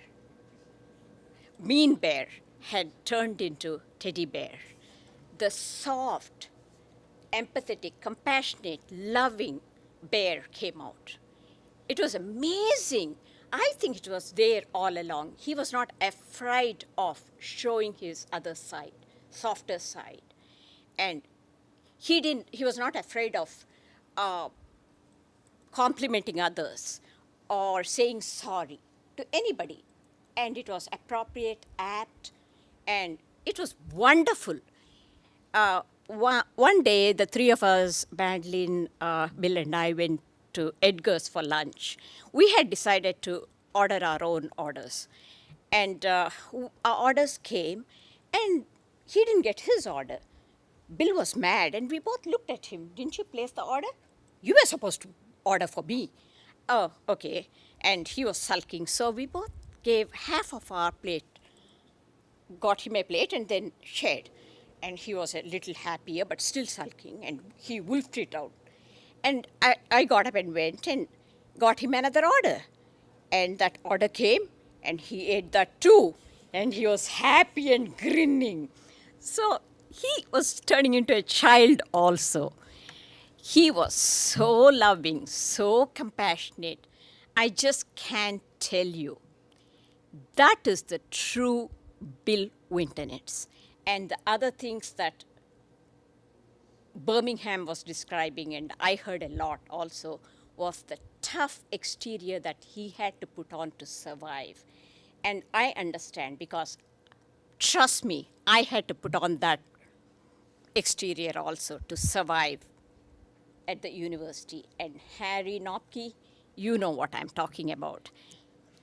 [SPEAKER 6] Mean bear had turned into teddy bear. The soft, empathetic, compassionate, loving bear came out. It was amazing. I think it was there all along. He was not afraid of showing his other side, softer side. And he was not afraid of complimenting others or saying sorry to anybody. And it was appropriate, apt, and it was wonderful. One day, the three of us, Madeline, Bill, and I, went to Edgar's for lunch. We had decided to order our own orders. And our orders came, and he didn't get his order. Bill was mad, and we both looked at him. Didn't you place the order? You were supposed to order for me. Oh, okay. And he was sulking, so we both gave half of our plate, got him a plate and then shared. And he was a little happier, but still sulking, and he wolfed it out. And I got up and went and got him another order. And that order came, and he ate that too. And he was happy and grinning. So he was turning into a child also. He was so loving, so compassionate. I just can't tell you. That is the true Bill Winternitz. And the other things that Birmingham was describing, and I heard a lot also, was the tough exterior that he had to put on to survive. And I understand, because trust me, I had to put on that exterior also to survive at the university. And Harry Nopke, you know what I'm talking about.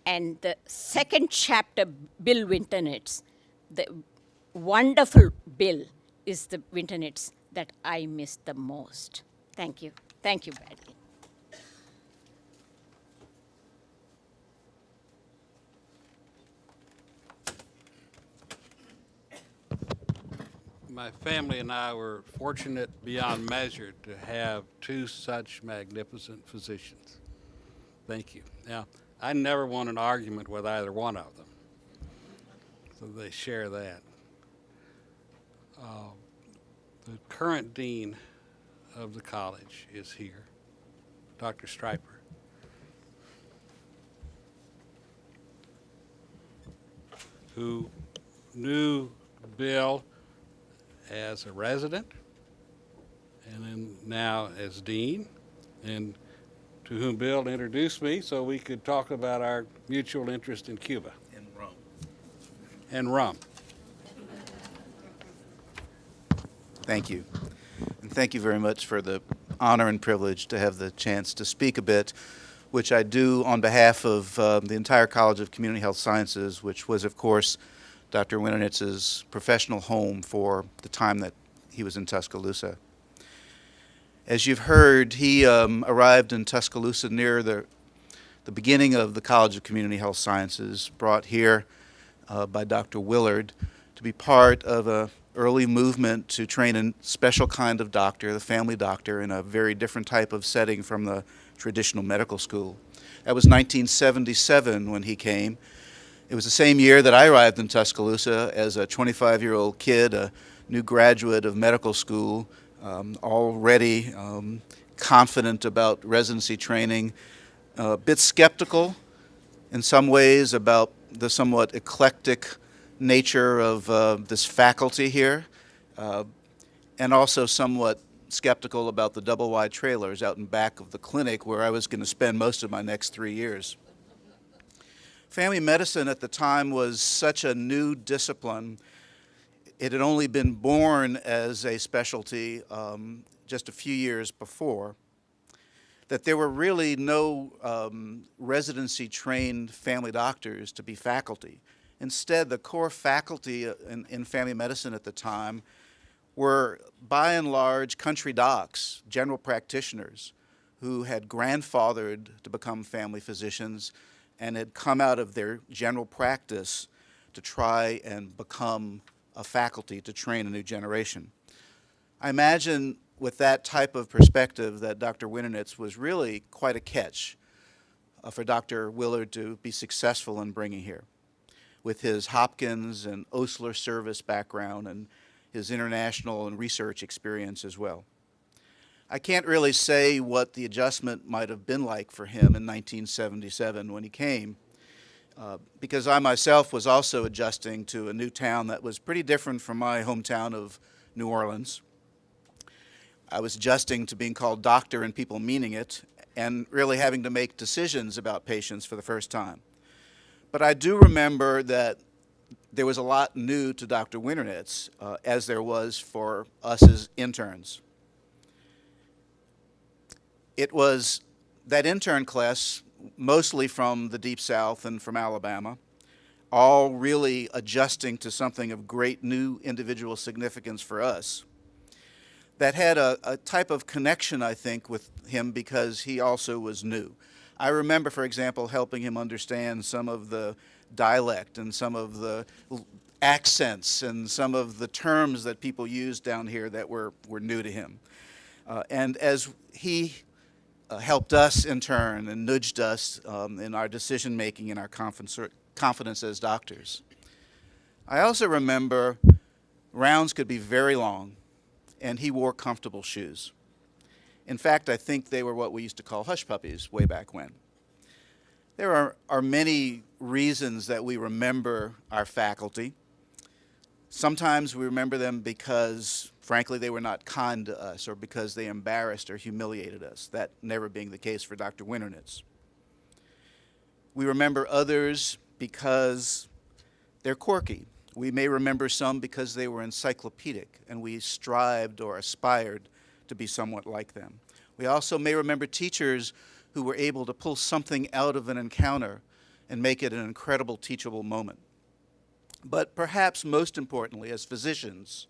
[SPEAKER 6] And the second chapter, Bill Winternitz, the wonderful Bill, is the Winternitz that I miss the most. Thank you. Thank you, Bradley.
[SPEAKER 3] My family and I were fortunate beyond measure to have two such magnificent physicians. Thank you. Now, I never won an argument with either one of them, so they share that. The current dean of the college is here, Dr. Stryper. Who knew Bill as a resident and then now as dean, and to whom Bill introduced me so we could talk about our mutual interest in Cuba.
[SPEAKER 7] And rum.
[SPEAKER 3] And rum.
[SPEAKER 7] Thank you. And thank you very much for the honor and privilege to have the chance to speak a bit, which I do on behalf of the entire College of Community Health Sciences, which was, of course, Dr. Winternitz's professional home for the time that he was in Tuscaloosa. As you've heard, he arrived in Tuscaloosa near the beginning of the College of Community Health Sciences, brought here by Dr. Willard to be part of a early movement to train a special kind of doctor, the family doctor, in a very different type of setting from the traditional medical school. That was 1977 when he came. It was the same year that I arrived in Tuscaloosa as a 25-year-old kid, a new graduate of medical school, already confident about residency training, a bit skeptical in some ways about the somewhat eclectic nature of this faculty here, and also somewhat skeptical about the double-wide trailers out in back of the clinic where I was going to spend most of my next 3 years. Family medicine at the time was such a new discipline. It had only been born as a specialty just a few years before, that there were really no residency-trained family doctors to be faculty. Instead, the core faculty in family medicine at the time were, by and large, country docs, general practitioners, who had grandfathered to become family physicians and had come out of their general practice to try and become a faculty to train a new generation. I imagine with that type of perspective that Dr. Winternitz was really quite a catch for Dr. Willard to be successful in bringing here, with his Hopkins and Osler service background and his international and research experience as well. I can't really say what the adjustment might have been like for him in 1977 when he came, because I myself was also adjusting to a new town that was pretty different from my hometown of New Orleans. I was adjusting to being called doctor and people meaning it, and really having to make decisions about patients for the first time. But I do remember that there was a lot new to Dr. Winternitz, as there was for us as interns. It was that intern class, mostly from the Deep South and from Alabama, all really adjusting to something of great new individual significance for us, that had a type of connection, I think, with him because he also was new. I remember, for example, helping him understand some of the dialect and some of the accents and some of the terms that people use down here that were new to him. And as he helped us in turn and nudged us in our decision making and our confidence as doctors. I also remember rounds could be very long, and he wore comfortable shoes. In fact, I think they were what we used to call hush puppies way back when. There are many reasons that we remember our faculty. Sometimes we remember them because, frankly, they were not kind to us or because they embarrassed or humiliated us, that never being the case for Dr. Winternitz. We remember others because they're quirky. We may remember some because they were encyclopedic and we strived or aspired to be somewhat like them. We also may remember teachers who were able to pull something out of an encounter and make it an incredible teachable moment. But perhaps most importantly, as physicians,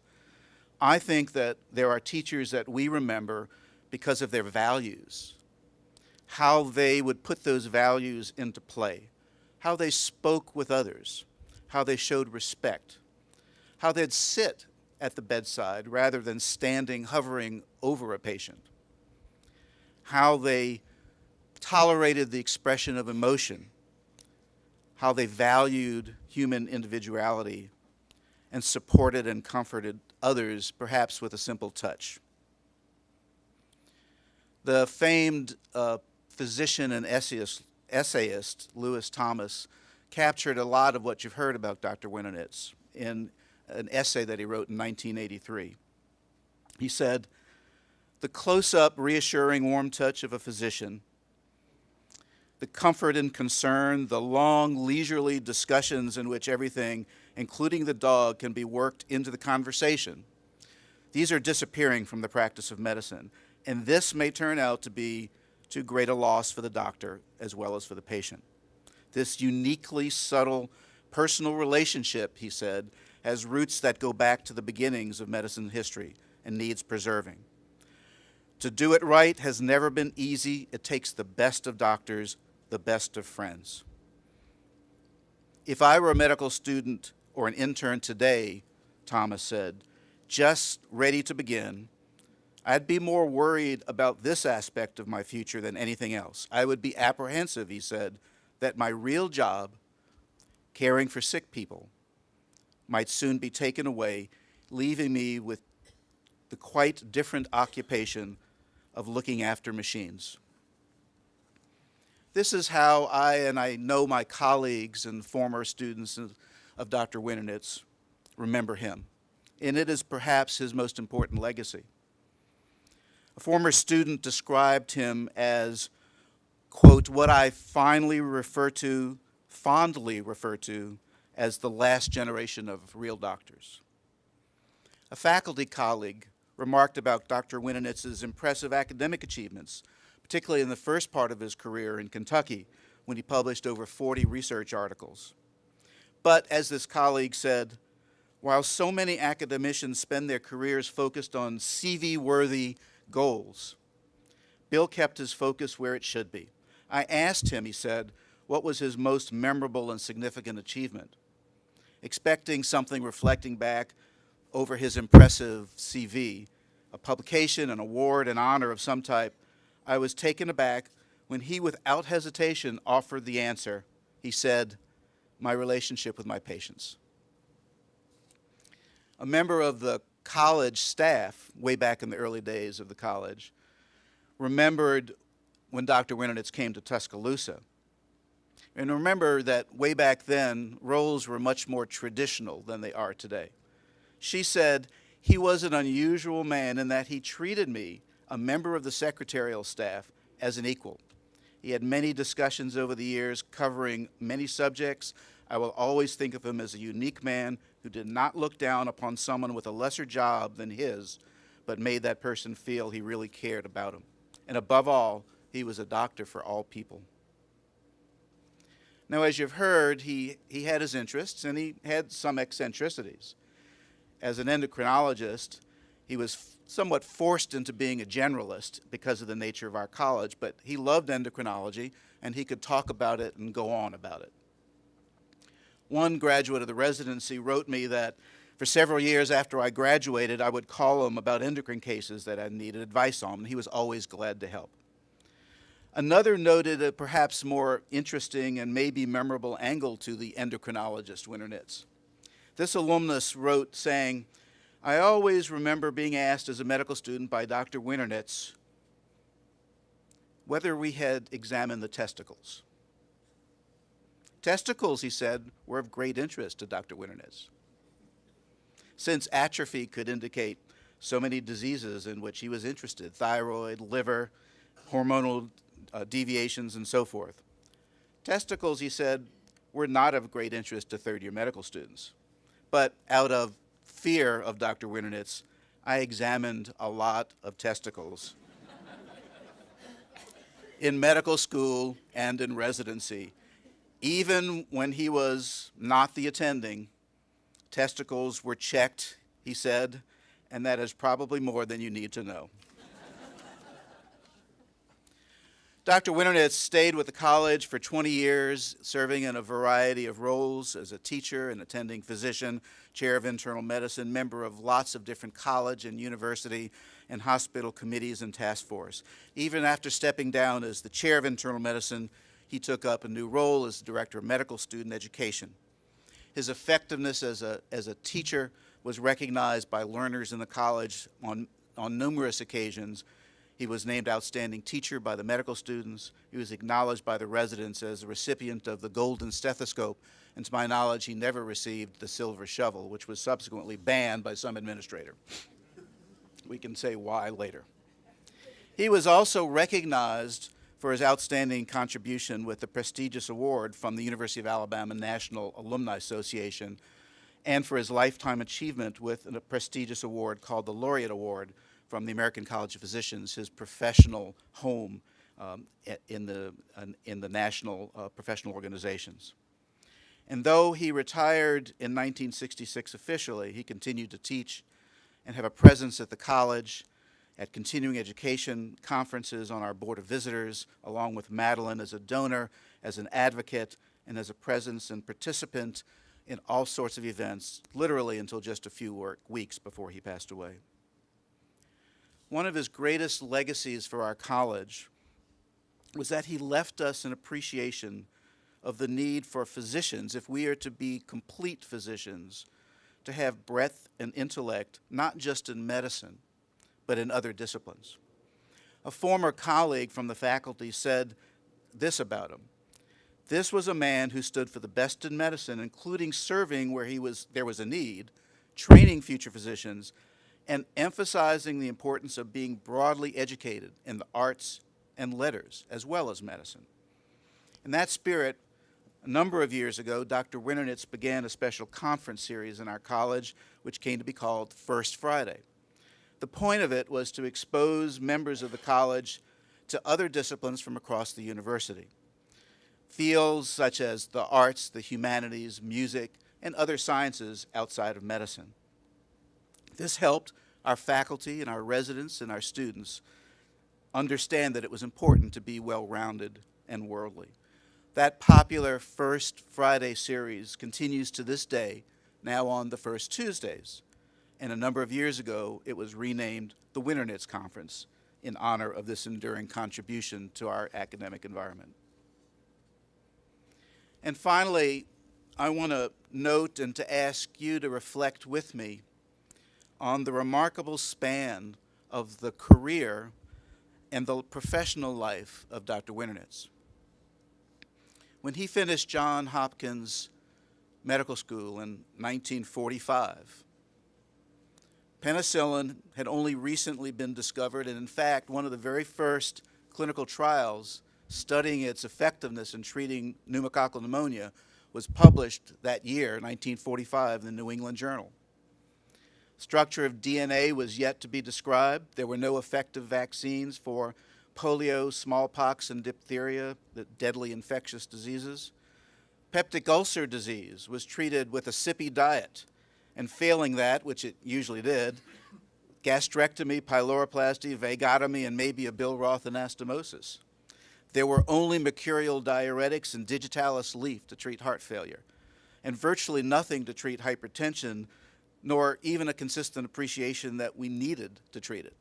[SPEAKER 7] I think that there are teachers that we remember because of their values, how they would put those values into play, how they spoke with others, how they showed respect, how they'd sit at the bedside rather than standing, hovering over a patient, how they tolerated the expression of emotion, how they valued human individuality and supported and comforted others, perhaps with a simple touch. The famed physician and essayist Lewis Thomas captured a lot of what you've heard about Dr. Winternitz in an essay that he wrote in 1983. He said, "The close-up, reassuring, warm touch of a physician, the comfort and concern, the long, leisurely discussions in which everything, including the dog, can be worked into the conversation, these are disappearing from the practice of medicine, and this may turn out to be too great a loss for the doctor as well as for the patient. This uniquely subtle personal relationship," he said, "has roots that go back to the beginnings of medicine history and needs preserving. To do it right has never been easy. It takes the best of doctors, the best of friends." If I were a medical student or an intern today, Thomas said, just ready to begin, I'd be more worried about this aspect of my future than anything else. I would be apprehensive, he said, that my real job, caring for sick people, might soon be taken away, leaving me with the quite different occupation of looking after machines. This is how I know my colleagues and former students of Dr. Winternitz remember him, and it is perhaps his most important legacy. A former student described him as, quote, what I fondly refer to as the last generation of real doctors. A faculty colleague remarked about Dr. Winternitz's impressive academic achievements, particularly in the first part of his career in Kentucky, when he published over 40 research articles. But, as this colleague said, while so many academicians spend their careers focused on CV-worthy goals, Bill kept his focus where it should be. I asked him, he said, what was his most memorable and significant achievement? Expecting something reflecting back over his impressive CV, a publication, an award, an honor of some type, I was taken aback when he, without hesitation, offered the answer. He said, my relationship with my patients. A member of the college staff, way back in the early days of the college, remembered when Dr. Winternitz came to Tuscaloosa. And remember that way back then, roles were much more traditional than they are today. She said, he was an unusual man in that he treated me, a member of the secretarial staff, as an equal. He had many discussions over the years covering many subjects. I will always think of him as a unique man who did not look down upon someone with a lesser job than his, but made that person feel he really cared about him. And above all, he was a doctor for all people. Now, as you've heard, he had his interests and he had some eccentricities. As an endocrinologist, he was somewhat forced into being a generalist because of the nature of our college, but he loved endocrinology and he could talk about it and go on about it. One graduate of the residency wrote me that for several years after I graduated, I would call him about endocrine cases that I needed advice on, and he was always glad to help. Another noted a perhaps more interesting and maybe memorable angle to the endocrinologist, Winternitz. This alumnus wrote saying, "I always remember being asked as a medical student by Dr. Winternitz whether we had examined the testicles. Testicles," he said, "were of great interest to Dr. Winternitz, since atrophy could indicate so many diseases in which he was interested: thyroid, liver, hormonal deviations, and so forth. Testicles," he said, "were not of great interest to third-year medical students. But out of fear of Dr. Winternitz, I examined a lot of testicles in medical school and in residency. Even when he was not the attending, testicles were checked," he said, "and that is probably more than you need to know." Dr. Winternitz stayed with the college for 20 years, serving in a variety of roles as a teacher, an attending physician, chair of internal medicine, member of lots of different college and university and hospital committees and task force. Even after stepping down as the chair of internal medicine, he took up a new role as the director of medical student education. His effectiveness as a teacher was recognized by learners in the college on numerous occasions. He was named outstanding teacher by the medical students. He was acknowledged by the residents as a recipient of the Golden Stethoscope, and to my knowledge, he never received the Silver Shovel, which was subsequently banned by some administrator. We can say why later. He was also recognized for his outstanding contribution with the prestigious award from the University of Alabama National Alumni Association, and for his lifetime achievement with a prestigious award called the Laureate Award from the American College of Physicians, his professional home in the national professional organizations. And though he retired in 1966 officially, he continued to teach and have a presence at the college, at continuing education conferences, on our board of visitors, along with Madeline as a donor, as an advocate, and as a presence and participant in all sorts of events, literally until just a few weeks before he passed away. One of his greatest legacies for our college was that he left us an appreciation of the need for physicians, if we are to be complete physicians, to have breadth and intellect, not just in medicine, but in other disciplines. A former colleague from the faculty said this about him: "This was a man who stood for the best in medicine, including serving where there was a need, training future physicians, and emphasizing the importance of being broadly educated in the arts and letters, as well as medicine." In that spirit, a number of years ago, Dr. Winternitz began a special conference series in our college, which came to be called First Friday. The point of it was to expose members of the college to other disciplines from across the university. Fields such as the arts, the humanities, music, and other sciences outside of medicine. This helped our faculty and our residents and our students understand that it was important to be well-rounded and worldly. That popular First Friday series continues to this day, now on the first Tuesdays. And a number of years ago, it was renamed the Winternitz Conference in honor of this enduring contribution to our academic environment. And finally, I want to note and to ask you to reflect with me on the remarkable span of the career and the professional life of Dr. Winternitz. When he finished Johns Hopkins Medical School in 1945, penicillin had only recently been discovered, and in fact, one of the very first clinical trials studying its effectiveness in treating pneumococcal pneumonia was published that year, 1945, in the New England Journal. Structure of DNA was yet to be described. There were no effective vaccines for polio, smallpox, and diphtheria, the deadly infectious diseases. Peptic ulcer disease was treated with a sippy diet, and failing that, which it usually did, gastrectomy, pyloroplasty, vagotomy, and maybe a Billroth anastomosis. There were only mercurial diuretics and digitalis leaf to treat heart failure. and virtually nothing to treat hypertension, nor even a consistent appreciation that we needed to treat it.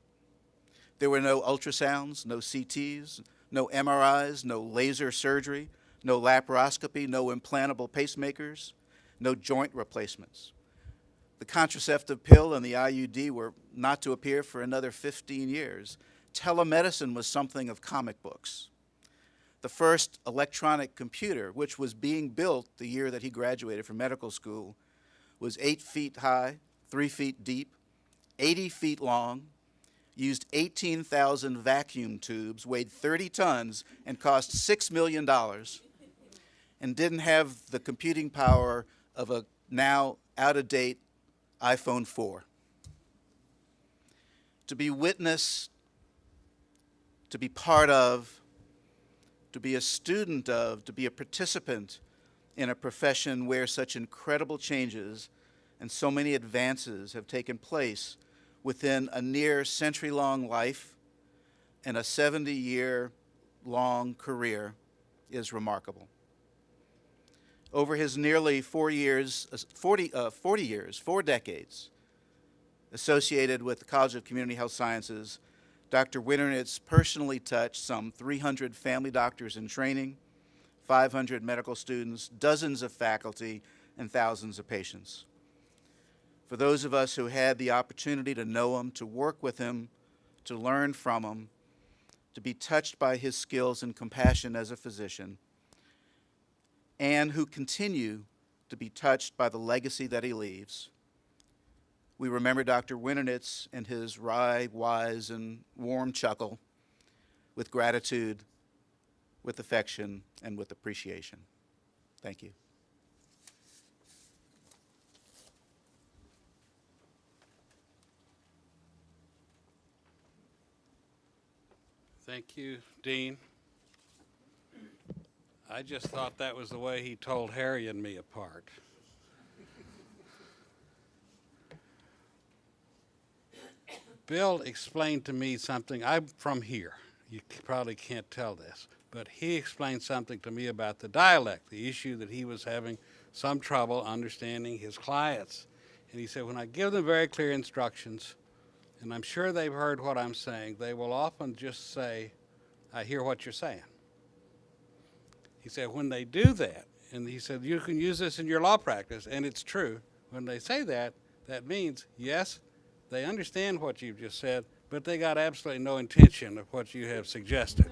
[SPEAKER 7] There were no ultrasounds, no CTs, no MRIs, no laser surgery, no laparoscopy, no implantable pacemakers, no joint replacements. The contraceptive pill and the IUD were not to appear for another 15 years. Telemedicine was something of comic books. The first electronic computer, which was being built the year that he graduated from medical school, was 8 feet high, 3 feet deep, 80 feet long, used 18,000 vacuum tubes, weighed 30 tons, and cost $6 million, and didn't have the computing power of a now out-of-date iPhone 4. To be witness, to be part of, to be a student of, to be a participant in a profession where such incredible changes and so many advances have taken place within a near century-long life and a 70-year-long career is remarkable. Over his nearly 40 years, 4 decades associated with the College of Community Health Sciences, Dr. Winternitz personally touched some 300 family doctors in training, 500 medical students, dozens of faculty, and thousands of patients. For those of us who had the opportunity to know him, to work with him, to learn from him, to be touched by his skills and compassion as a physician, and who continue to be touched by the legacy that he leaves, we remember Dr. Winternitz and his wry, wise, and warm chuckle with gratitude, with affection, and with appreciation. Thank you.
[SPEAKER 3] Thank you, Dean. I just thought that was the way he told Harry and me apart. Bill explained to me something. I'm from here. You probably can't tell this, but he explained something to me about the dialect, the issue that he was having some trouble understanding his clients. And he said, when I give them very clear instructions, and I'm sure they've heard what I'm saying, they will often just say, I hear what you're saying. He said, when they do that, and he said, you can use this in your law practice, and it's true. When they say that, that means, yes, they understand what you've just said, but they got absolutely no intention of what you have suggested.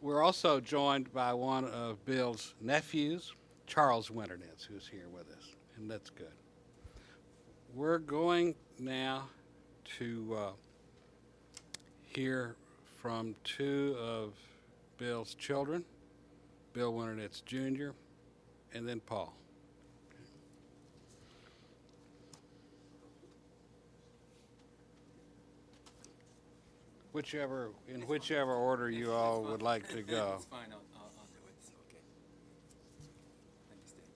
[SPEAKER 3] We're also joined by one of Bill's nephews, Charles Winternitz, who's here with us, and that's good. We're going now to hear from two of Bill's children, Bill Winternitz Jr., and then Paul. In whichever order you all would like to go.
[SPEAKER 8] It's fine, I'll do it, it's okay. Understand.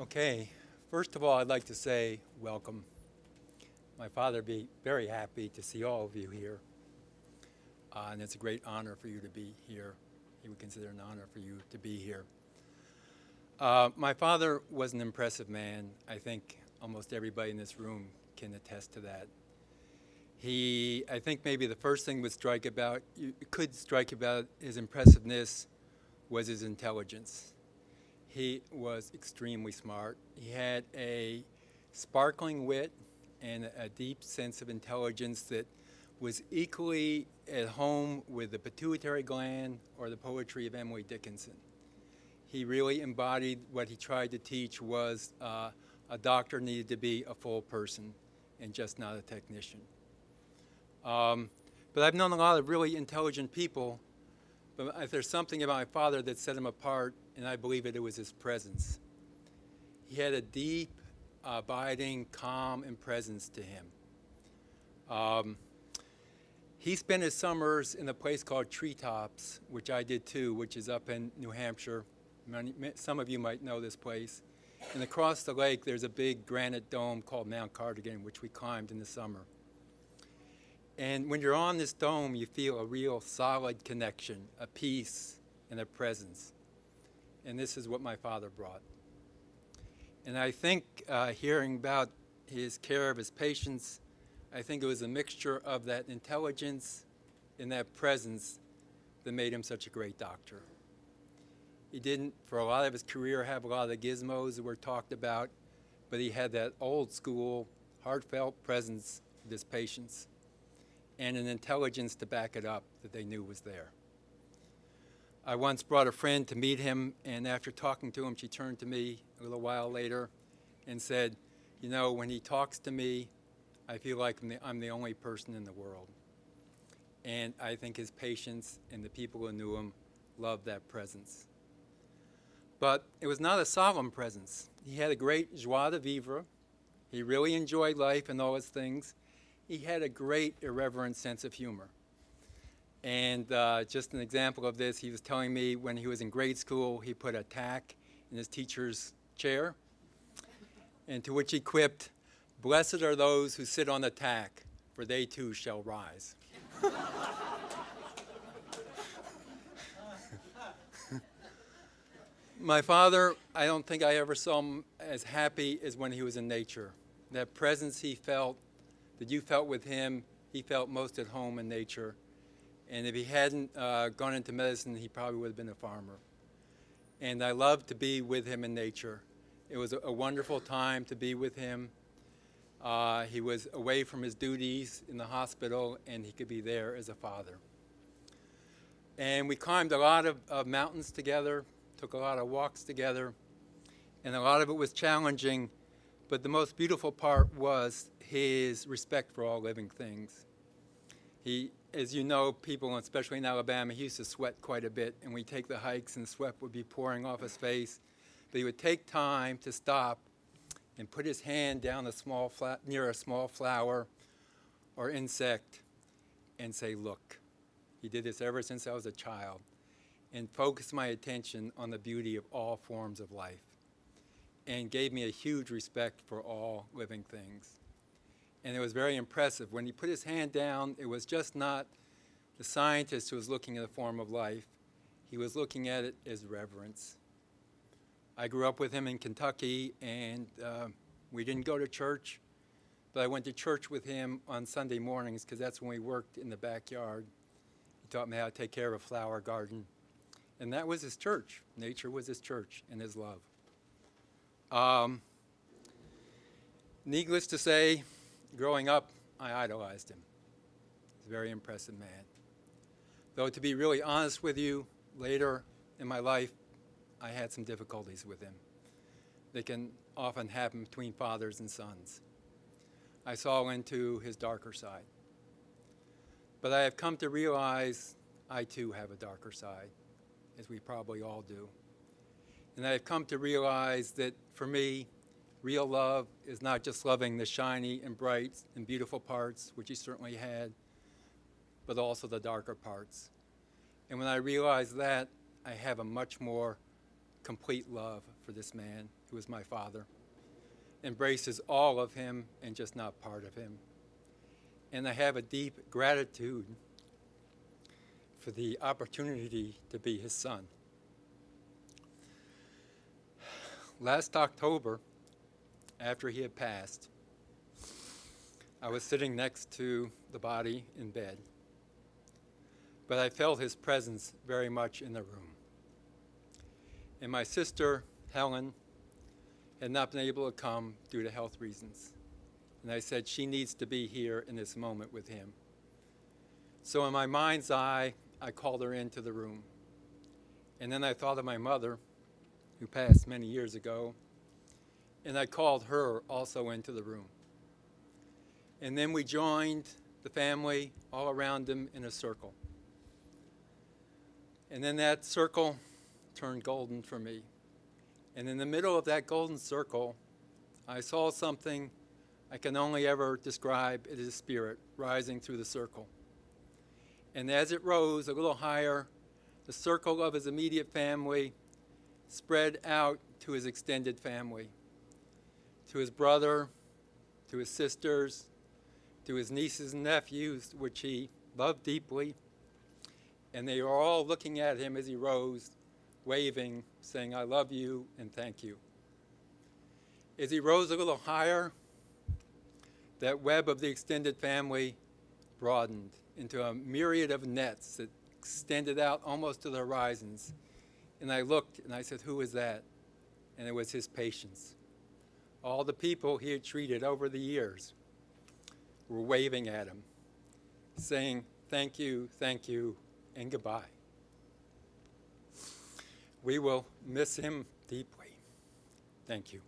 [SPEAKER 8] Okay, first of all, I'd like to say welcome. My father would be very happy to see all of you here. And it's a great honor for you to be here. He would consider it an honor for you to be here. My father was an impressive man. I think almost everybody in this room can attest to that. I think maybe the first thing could strike about his impressiveness was his intelligence. He was extremely smart. He had a sparkling wit and a deep sense of intelligence that was equally at home with the pituitary gland or the poetry of Emily Dickinson. He really embodied what he tried to teach was a doctor needed to be a full person and just not a technician. But I've known a lot of really intelligent people, but if there's something about my father that set him apart, and I believe it was his presence. He had a deep, abiding calm and presence to him. He spent his summers in a place called Treetops, which I did too, which is up in New Hampshire. Some of you might know this place. And across the lake, there's a big granite dome called Mount Cardigan, which we climbed in the summer. And when you're on this dome, you feel a real solid connection, a peace, and a presence. And this is what my father brought. And I think hearing about his care of his patients, I think it was a mixture of that intelligence and that presence that made him such a great doctor. He didn't, for a lot of his career, have a lot of the gizmos that were talked about, but he had that old school, heartfelt presence with his patients and an intelligence to back it up that they knew was there. I once brought a friend to meet him, and after talking to him, she turned to me a little while later and said, you know, when he talks to me, I feel like I'm the only person in the world. And I think his patients and the people who knew him loved that presence. But it was not a solemn presence. He had a great joie de vivre. He really enjoyed life and all its things. He had a great irreverent sense of humor. And just an example of this, he was telling me when he was in grade school, he put a tack in his teacher's chair, and to which he quipped, "Blessed are those who sit on the tack, for they too shall rise." My father, I don't think I ever saw him as happy as when he was in nature. That presence he felt, that you felt with him, he felt most at home in nature. And if he hadn't gone into medicine, he probably would have been a farmer. And I loved to be with him in nature. It was a wonderful time to be with him. He was away from his duties in the hospital, and he could be there as a father. And we climbed a lot of mountains together, took a lot of walks together, and a lot of it was challenging, but the most beautiful part was his respect for all living things. He, as you know, people, especially in Alabama, he used to sweat quite a bit, and we'd take the hikes and sweat would be pouring off his face. But he would take time to stop and put his hand down near a small flower or insect and say, "Look." He did this ever since I was a child, and focused my attention on the beauty of all forms of life, and gave me a huge respect for all living things. And it was very impressive. When he put his hand down, it was just not the scientist who was looking at the form of life. He was looking at it as reverence. I grew up with him in Kentucky, and we didn't go to church, but I went to church with him on Sunday mornings because that's when we worked in the backyard. He taught me how to take care of a flower garden. And that was his church. Nature was his church and his love. Needless to say, growing up, I idolized him. He's a very impressive man. Though to be really honest with you, later in my life, I had some difficulties with him. They can often happen between fathers and sons. I saw into his darker side. But I have come to realize I too have a darker side, as we probably all do. And I have come to realize that for me, real love is not just loving the shiny and bright and beautiful parts, which he certainly had, but also the darker parts. And when I realize that, I have a much more complete love for this man who is my father. Embraces all of him and just not part of him. And I have a deep gratitude for the opportunity to be his son. Last October, after he had passed, I was sitting next to the body in bed, but I felt his presence very much in the room. And my sister, Helen, had not been able to come due to health reasons. And I said, she needs to be here in this moment with him. So in my mind's eye, I called her into the room. And then I thought of my mother, who passed many years ago, and I called her also into the room. And then we joined the family all around him in a circle. And then that circle turned golden for me. And in the middle of that golden circle, I saw something I can only ever describe it as a spirit rising through the circle. And as it rose a little higher, the circle of his immediate family spread out to his extended family, to his brother, to his sisters, to his nieces and nephews, which he loved deeply. And they were all looking at him as he rose, waving, saying, "I love you and thank you." As he rose a little higher, that web of the extended family broadened into a myriad of nets that extended out almost to the horizons. And I looked and I said, "Who is that?" And it was his patients. All the people he had treated over the years were waving at him, saying, thank you, and goodbye. We will miss him deeply. Thank you.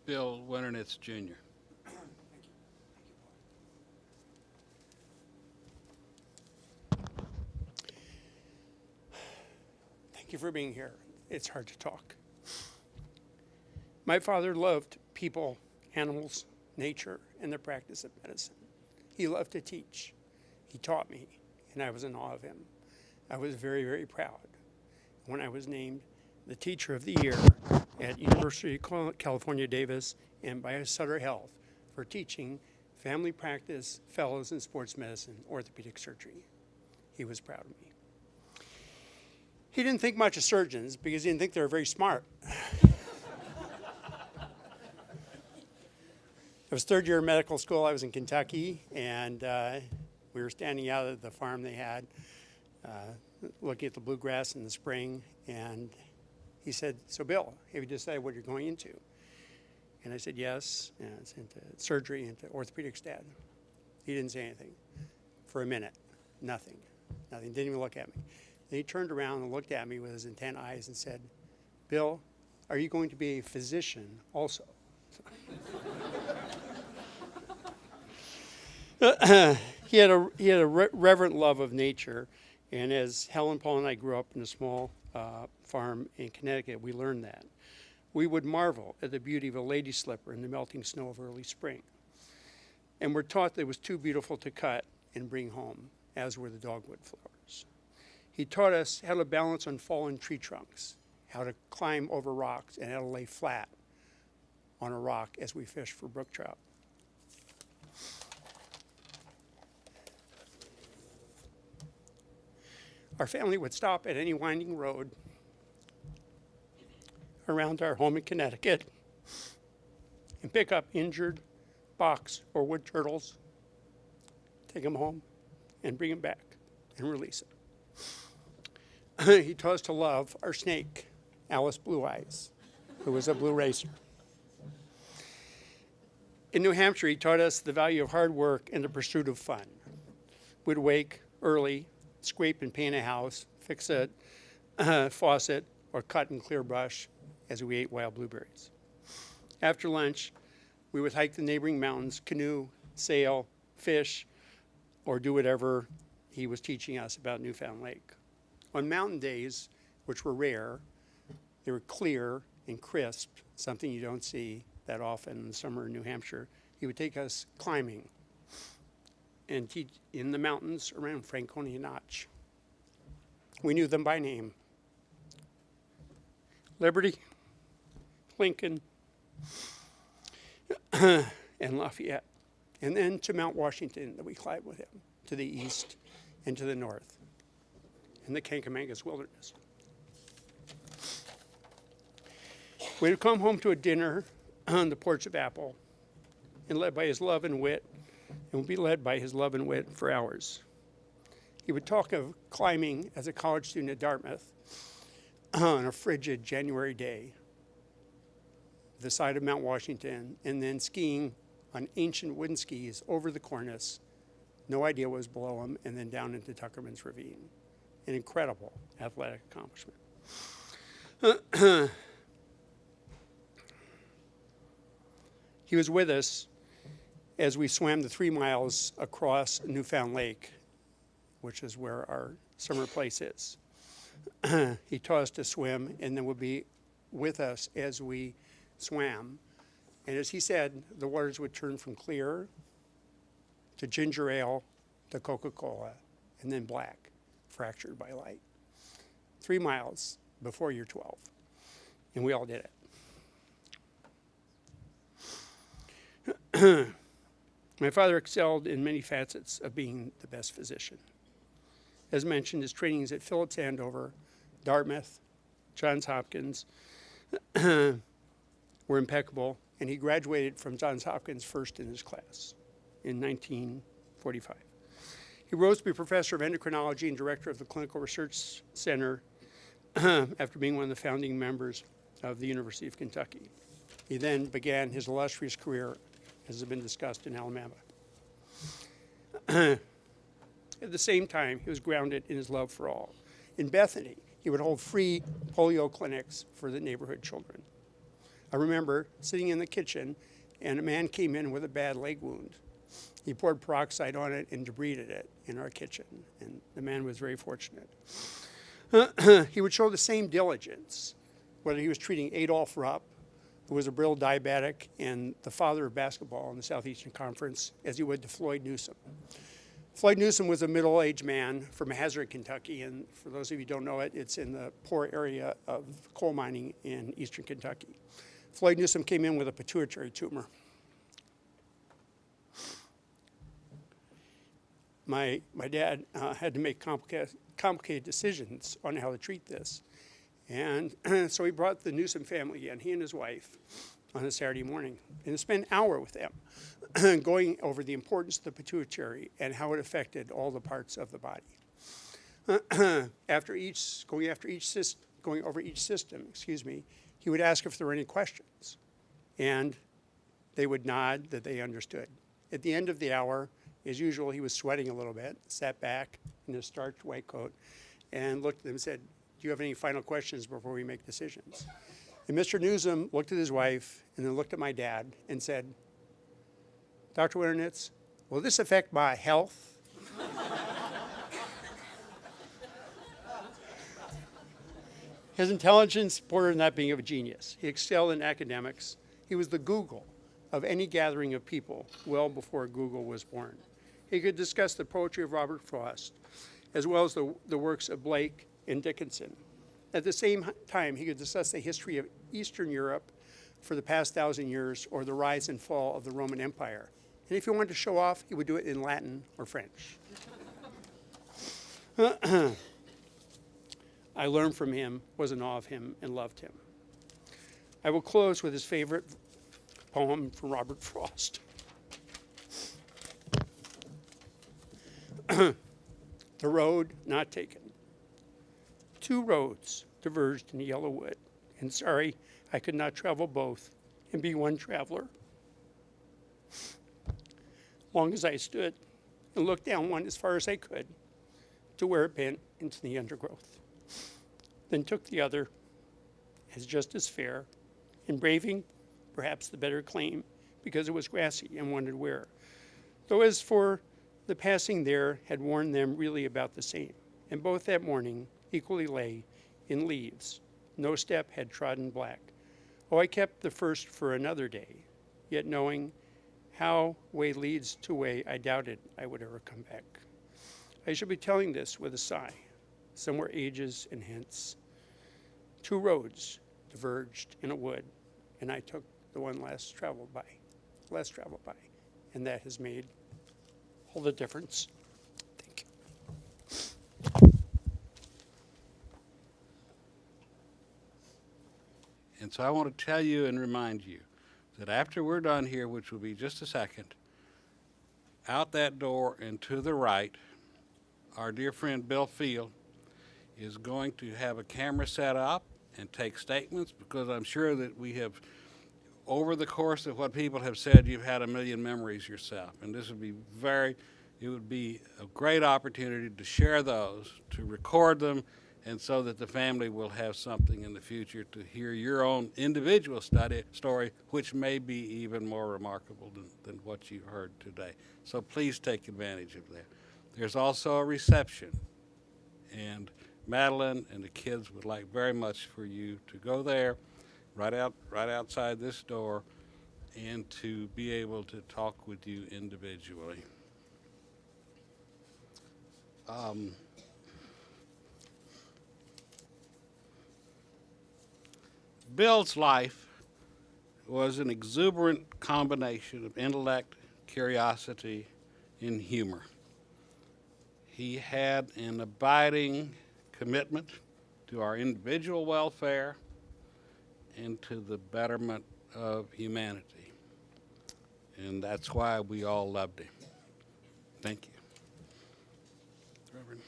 [SPEAKER 3] Bill Winternitz, Jr.
[SPEAKER 9] Thank you for being here. It's hard to talk. My father loved people, animals, nature, and the practice of medicine. He loved to teach. He taught me, and I was in awe of him. I was very, very proud when I was named the Teacher of the Year at University of California, Davis, and by Sutter Health for teaching family practice, fellows in sports medicine, orthopedic surgery. He was proud of me. He didn't think much of surgeons because he didn't think they were very smart. It was third year of medical school. I was in Kentucky, and we were standing out at the farm they had, looking at the bluegrass in the spring, and he said, "So Bill, have you decided what you're going into?" And I said, "Yes, and it's into surgery, into orthopedics, Dad." He didn't say anything for a minute, nothing, didn't even look at me. Then he turned around and looked at me with his intent eyes and said, "Bill, are you going to be a physician also?" He had a reverent love of nature, and as Helen, Paul, and I grew up in a small farm in Connecticut, we learned that. We would marvel at the beauty of a lady slipper in the melting snow of early spring. And we're taught that it was too beautiful to cut and bring home, as were the dogwood flowers. He taught us how to balance on fallen tree trunks, how to climb over rocks, and how to lay flat on a rock as we fished for brook trout. Our family would stop at any winding road around our home in Connecticut and pick up injured box or wood turtles, take them home, and bring them back and release them. He taught us to love our snake, Alice Blue Eyes, who was a blue racer. In New Hampshire, he taught us the value of hard work and the pursuit of fun. We'd wake early, scrape and paint a house, fix a faucet, or cut and clear brush as we ate wild blueberries. After lunch, we would hike the neighboring mountains, canoe, sail, fish, or do whatever he was teaching us about Newfound Lake. On mountain days, which were rare, they were clear and crisp, something you don't see that often in the summer in New Hampshire. He would take us climbing and teach in the mountains around Franconia Notch. We knew them by name: Liberty, Lincoln, and Lafayette. And then to Mount Washington that we climbed with him, to the east and to the north, in the Kankamangas Wilderness. We'd come home to a dinner on the porch of Apple, and led by his love and wit, and would be led by his love and wit for hours. He would talk of climbing as a college student at Dartmouth on a frigid January day, the side of Mount Washington, and then skiing on ancient wooden skis over the cornice, no idea what was below him, and then down into Tuckerman's Ravine. An incredible athletic accomplishment. He was with us as we swam the 3 miles across Newfound Lake, which is where our summer place is. He taught us to swim and then would be with us as we swam. And as he said, the waters would turn from clear to ginger ale to Coca-Cola and then black, fractured by light. 3 miles before you're 12. And we all did it. My father excelled in many facets of being the best physician. As mentioned, his trainings at Phillips Andover, Dartmouth, Johns Hopkins were impeccable, and he graduated from Johns Hopkins first in his class in 1945. He rose to be professor of endocrinology and director of the Clinical Research Center after being one of the founding members of the University of Kentucky. He then began his illustrious career, as has been discussed, in Alabama. At the same time, he was grounded in his love for all. In Bethany, he would hold free polio clinics for the neighborhood children. I remember sitting in the kitchen, and a man came in with a bad leg wound. He poured peroxide on it and debrided it in our kitchen, and the man was very fortunate. He would show the same diligence, whether he was treating Adolph Rupp, who was a brittle diabetic and the father of basketball in the Southeastern Conference, as he would to Floyd Newsom. Floyd Newsom was a middle-aged man from Hazard, Kentucky, and for those of you who don't know it, it's in the poor area of coal mining in eastern Kentucky. Floyd Newsom came in with a pituitary tumor. My dad had to make complicated decisions on how to treat this. And so he brought the Newsom family in, he and his wife, on a Saturday morning, and spent an hour with them going over the importance of the pituitary and how it affected all the parts of the body. Going over each system, he would ask if there were any questions, and they would nod that they understood. At the end of the hour, as usual, he was sweating a little bit, sat back in his starched white coat, and looked at them and said, "Do you have any final questions before we make decisions?" And Mr. Newsom looked at his wife and then looked at my dad and said, "Dr. Winternitz, will this affect my health?" His intelligence bordered on that being of a genius. He excelled in academics. He was the Google of any gathering of people well before Google was born. He could discuss the poetry of Robert Frost, as well as the works of Blake and Dickinson. At the same time, he could discuss the history of Eastern Europe for the past 1,000 years, or the rise and fall of the Roman Empire. And if he wanted to show off, he would do it in Latin or French. I learned from him, was in awe of him, and loved him. I will close with his favorite poem from Robert Frost. The road not taken. Two roads diverged in the yellow wood, and sorry I could not travel both and be one traveler. Long as I stood and looked down one as far as I could to where it bent into the undergrowth, then took the other as just as fair, and braving perhaps the better claim because it was grassy and wanted wear. Though as for the passing there had warned them really about the same, and both that morning equally lay in leaves, no step had trodden black. Oh, I kept the first for another day, yet knowing how way leads to way, I doubted I would ever come back. I should be telling this with a sigh, somewhere ages and hence. Two roads diverged in a wood, and I took the one less traveled by, and that has made all the difference. Thank you.
[SPEAKER 3] And so I want to tell you and remind you that after we're done here, which will be just a second, out that door and to the right, our dear friend Bill Field is going to have a camera set up and take statements, because I'm sure that we have, over the course of what people have said, you've had a million memories yourself. And this would be it would be a great opportunity to share those, to record them, and so that the family will have something in the future to hear your own individual story, which may be even more remarkable than what you heard today. So please take advantage of that. There's also a reception, and Madeline and the kids would like very much for you to go there, right outside this door, and to be able to talk with you individually. Bill's life was an exuberant combination of intellect, curiosity, and humor. He had an abiding commitment to our individual welfare and to the betterment of humanity. And that's why we all loved him. Thank you. Reverend.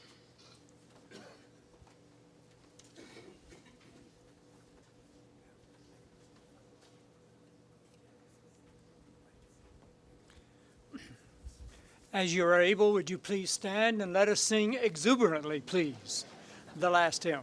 [SPEAKER 1] As you are able, would you please stand and let us sing exuberantly, please, the last hymn.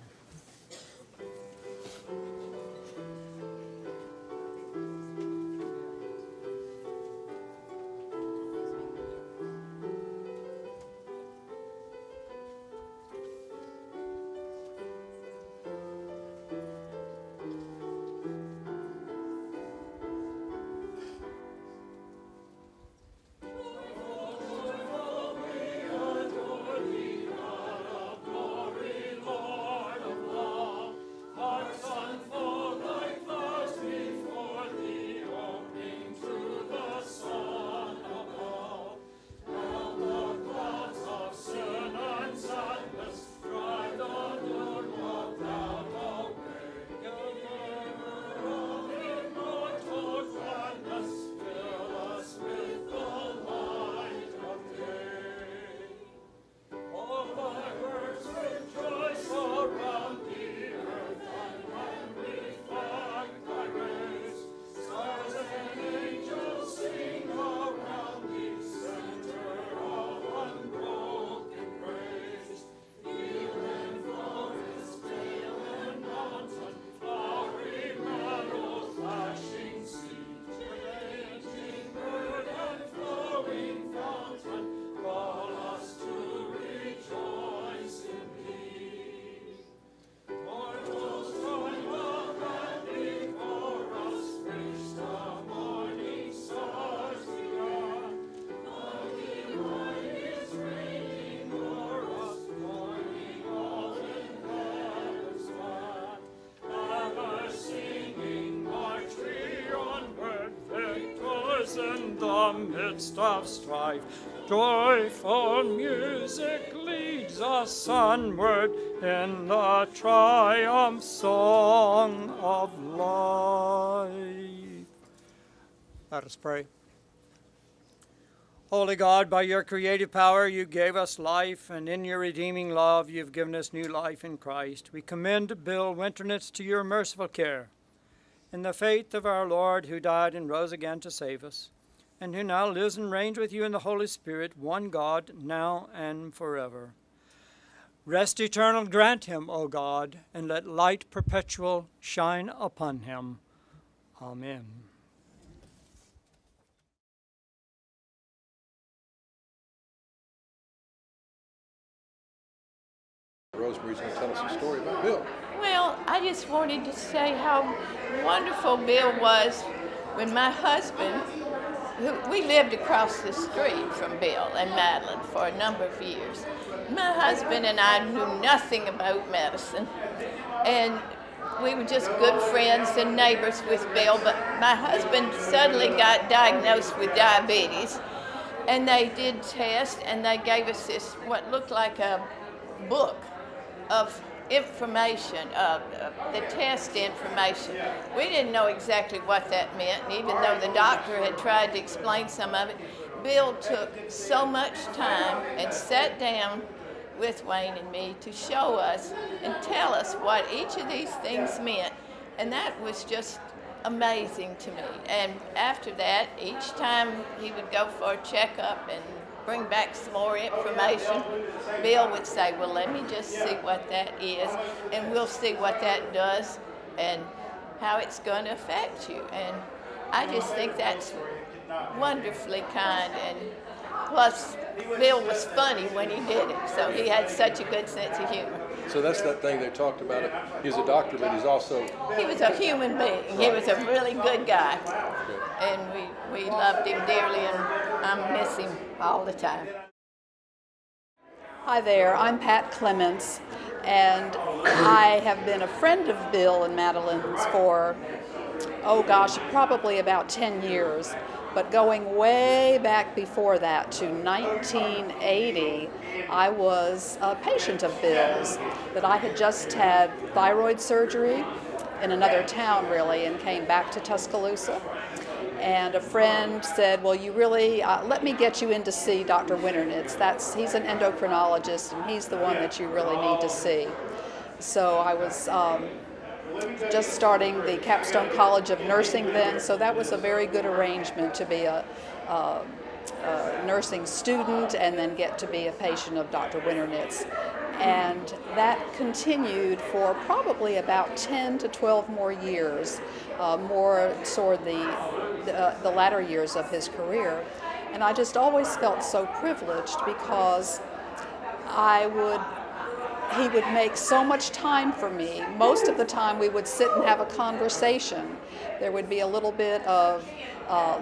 [SPEAKER 10] In the midst of strife, joyful music leads us onward in the triumph song of life. Let us pray. Holy God, by your creative power you gave us life, and in your redeeming love you've given us new life in Christ. We commend Bill Winternitz to your merciful care. In the faith of our Lord, who died and rose again to save us, and who now lives and reigns with you in the Holy Spirit, one God, now and forever. Rest eternal grant him, O God, and let light perpetual shine upon him. Amen.
[SPEAKER 11] Rosemary's going to tell us a story about Bill.
[SPEAKER 12] Well, I just wanted to say how wonderful Bill was when my husband, we lived across the street from Bill and Madeline for a number of years. My husband and I knew nothing about medicine, and we were just good friends and neighbors with Bill, but my husband suddenly got diagnosed with diabetes, and they did tests, and they gave us this, what looked like a book of information, the test information. We didn't know exactly what that meant, and even though the doctor had tried to explain some of it, Bill took so much time and sat down with Wayne and me to show us and tell us what each of these things meant, and that was just amazing to me. And after that, each time he would go for a checkup and bring back some more information, Bill would say, well, let me just see what that is, and we'll see what that does and how it's going to affect you. And I just think that's wonderfully kind. And plus, Bill was funny when he did it, so he had such a good sense of humor.
[SPEAKER 11] So that's that thing they talked about. He's a doctor, but he's also...
[SPEAKER 12] He was a human being. He was a really good guy. And we loved him dearly, and I miss him all the time.
[SPEAKER 2] Hi there, I'm Pat Clements. And I have been a friend of Bill and Madeline's for, oh gosh, probably about 10 years. But going way back before that to 1980, I was a patient of Bill's, that I had just had thyroid surgery in another town really and came back to Tuscaloosa. And a friend said, well, you really, let me get you in to see Dr. Winternitz. He's an endocrinologist and he's the one that you really need to see. So I was just starting the Capstone College of Nursing then, so that was a very good arrangement to be a nursing student and then get to be a patient of Dr. Winternitz. And that continued for probably about 10 to 12 more years, more toward the latter years of his career. And I just always felt so privileged because he would make so much time for me. Most of the time we would sit and have a conversation. There would be a little bit of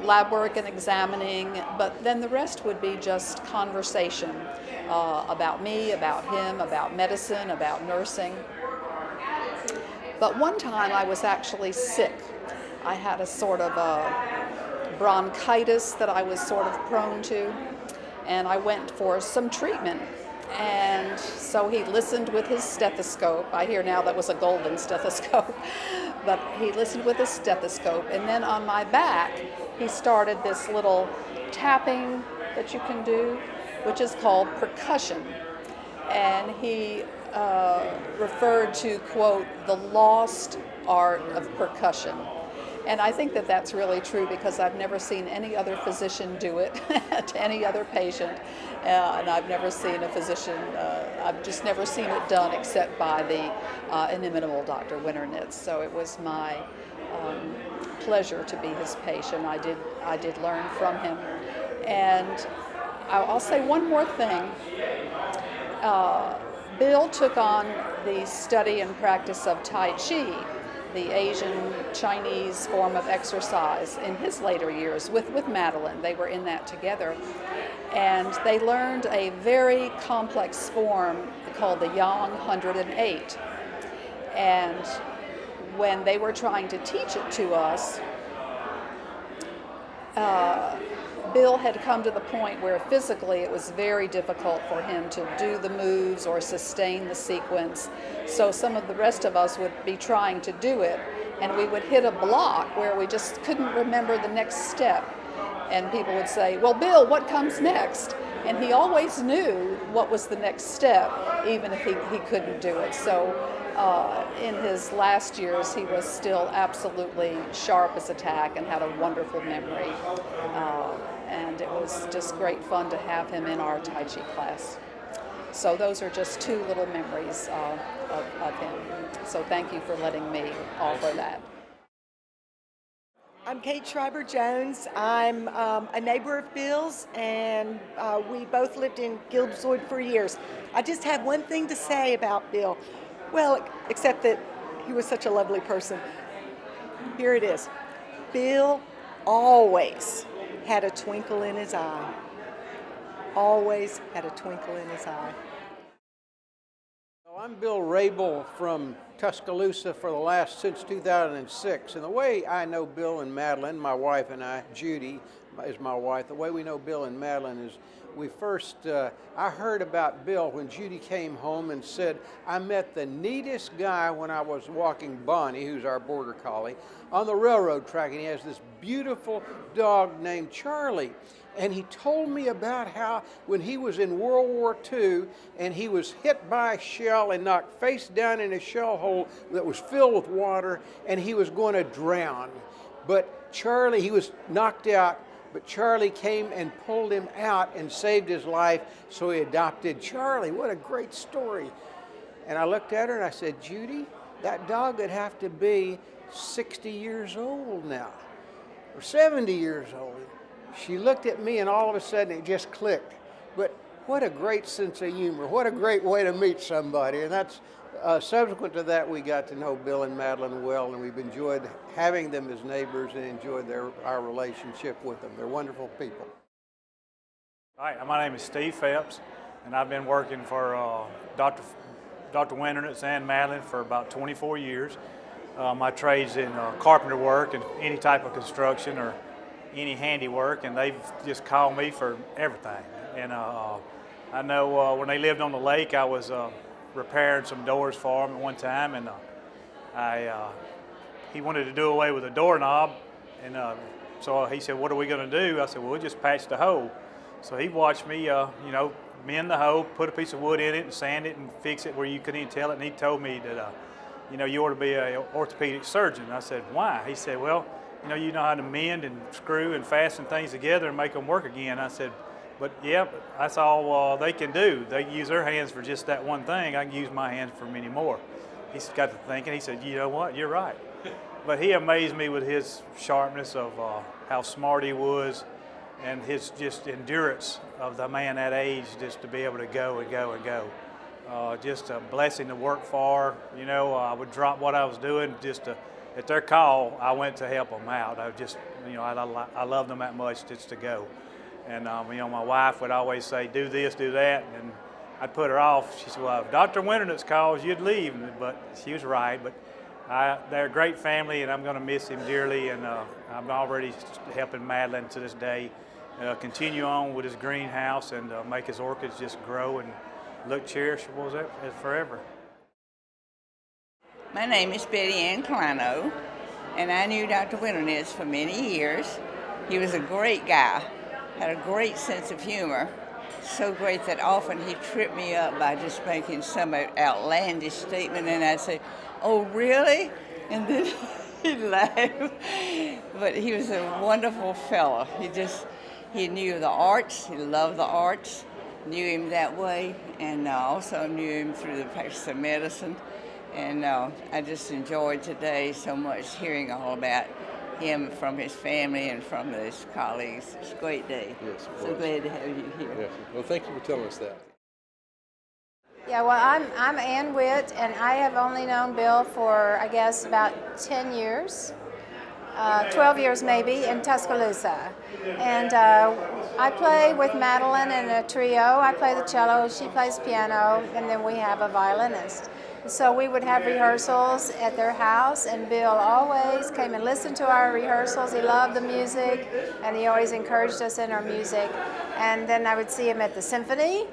[SPEAKER 2] lab work and examining, but then the rest would be just conversation about me, about him, about medicine, about nursing. But one time I was actually sick. I had a sort of a bronchitis that I was sort of prone to, and I went for some treatment. And so he listened with his stethoscope. I hear now that was a golden stethoscope, but he listened with his stethoscope. And then on my back, he started this little tapping that you can do, which is called percussion. And he referred to, quote, the lost art of percussion. And I think that that's really true because I've never seen any other physician do it to any other patient. And I've never seen a physician, I've just never seen it done except by the inimitable Dr. Winternitz. So it was my pleasure to be his patient. I did learn from him. And I'll say one more thing. Bill took on the study and practice of Tai Chi, the Asian Chinese form of exercise, in his later years with Madeline. They were in that together. And they learned a very complex form called the Yang 108. And when they were trying to teach it to us, Bill had come to the point where physically it was very difficult for him to do the moves or sustain the sequence. So some of the rest of us would be trying to do it, and we would hit a block where we just couldn't remember the next step. And people would say, well, Bill, what comes next? And he always knew what was the next step, even if he couldn't do it. So in his last years, he was still absolutely sharp as a tack and had a wonderful memory. And it was just great fun to have him in our Tai Chi class. So those are just two little memories of him. So thank you for letting me offer that.
[SPEAKER 13] I'm Kate Schreiber-Jones. I'm a neighbor of Bill's, and we both lived in Gilbswood for years. I just have one thing to say about Bill. Well, except that he was such a lovely person. Here it is. Bill always had a twinkle in his eye. Always had a twinkle in his eye.
[SPEAKER 14] I'm Bill Rabel from Tuscaloosa since 2006. And the way I know Bill and Madeline, my wife and I, Judy is my wife, the way we know Bill and Madeline is I heard about Bill when Judy came home and said, I met the neatest guy when I was walking Bonnie, who's our border collie, on the railroad track, and he has this beautiful dog named Charlie. And he told me about how when he was in World War II and he was hit by a shell and knocked face down in a shell hole that was filled with water and he was going to drown. But Charlie, he was knocked out, but Charlie came and pulled him out and saved his life, so he adopted Charlie. What a great story. And I looked at her and I said, Judy, that dog would have to be 60 years old now, or 70 years old. She looked at me and all of a sudden it just clicked. But what a great sense of humor. What a great way to meet somebody. And that's subsequent to that, we got to know Bill and Madeline well, and we've enjoyed having them as neighbors and enjoyed our relationship with them. They're wonderful people.
[SPEAKER 15] Hi, my name is Steve Phelps, and I've been working for Dr.
[SPEAKER 10] Dr. Winternitz and Madeline for about 24 years. My trade's in carpenter work and any type of construction or any handiwork, and they've just called me for everything. And I know when they lived on the lake, I was repairing some doors for them at one time, and he wanted to do away with the doorknob, and so he said, "What are we going to do?" I said, "Well, we'll just patch the hole." So he watched me, mend the hole, put a piece of wood in it, and sand it, and fix it where you couldn't even tell it. And he told me that, you ought to be an orthopedic surgeon. I said, "Why?" He said, "Well, you know how to mend and screw and fasten things together and make them work again." I said, "But yeah, that's all they can do. They use their hands for just that one thing. I can use my hands for many more." He got to thinking. He said, "You know what? You're right." But he amazed me with his sharpness of how smart he was, and his just endurance of the man that age, just to be able to go and go and go. Just a blessing to work for. I would drop what I was doing just to, at their call, I went to help them out. I just, I loved them that much just to go. And, my wife would always say, "Do this, do that," and I'd put her off. She said, "Well, if Dr. Winternitz calls, you'd leave." But she was right. But they're a great family, and I'm going to miss him dearly. And I'm already helping Madeline to this day continue on with his greenhouse and make his orchids just grow and look cherishable as forever.
[SPEAKER 15] My name is Betty Ann Clino, and I knew Dr. Winternitz for many years. He was a great guy, had a great sense of humor, so great that often he tripped me up by just making some outlandish statement, and I'd say, "Oh, really?" And then he'd laugh. But he was a wonderful fellow. He knew the arts, he loved the arts, knew him that way, and also knew him through the practice of medicine. And I just enjoyed today so much hearing all about him from his family and from his colleagues. It's a great day.
[SPEAKER 11] Yes,
[SPEAKER 15] so glad to have you here.
[SPEAKER 11] Yes. Well, thank you for telling us that.
[SPEAKER 16] Yeah, well, I'm Ann Witt, and I have only known Bill for, I guess, about 10 years, 12 years maybe, in Tuscaloosa. And I play with Madeline in a trio. I play the cello, she plays piano, and then we have a violinist. So we would have rehearsals at their house, and Bill always came and listened to our rehearsals. He loved the music, and he always encouraged us in our music. And then I would see him at the symphony,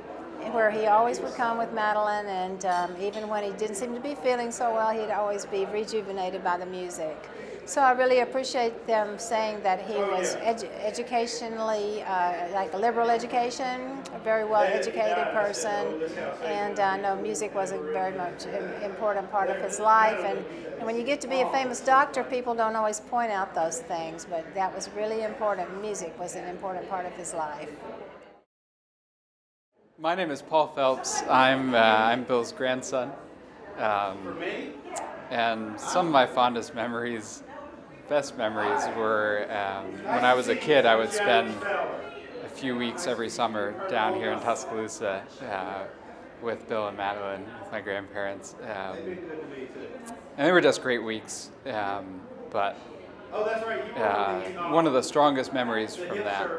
[SPEAKER 16] where he always would come with Madeline, and even when he didn't seem to be feeling so well, he'd always be rejuvenated by the music. So I really appreciate them saying that he was educationally, like a liberal education, a very well-educated person, and I know music was a very much important part of his life. And when you get to be a famous doctor, people don't always point out those things, but that was really important. Music was an important part of his life.
[SPEAKER 17] My name is Paul Phelps. I'm Bill's grandson. And some of my fondest memories, best memories, were when I was a kid. I would spend a few weeks every summer down here in Tuscaloosa with Bill and Madeline, with my grandparents. And they were just great weeks. But one of the strongest memories from that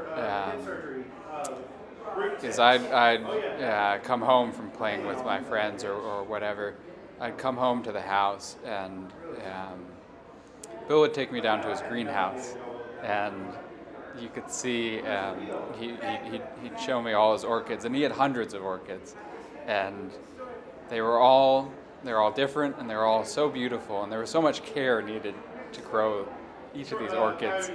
[SPEAKER 17] is I'd come home from playing with my friends or whatever. I'd come home to the house, and Bill would take me down to his greenhouse, and you could see he'd show me all his orchids, and he had hundreds of orchids, and they were all different, and they were all so beautiful, and there was so much care needed to grow each of these orchids.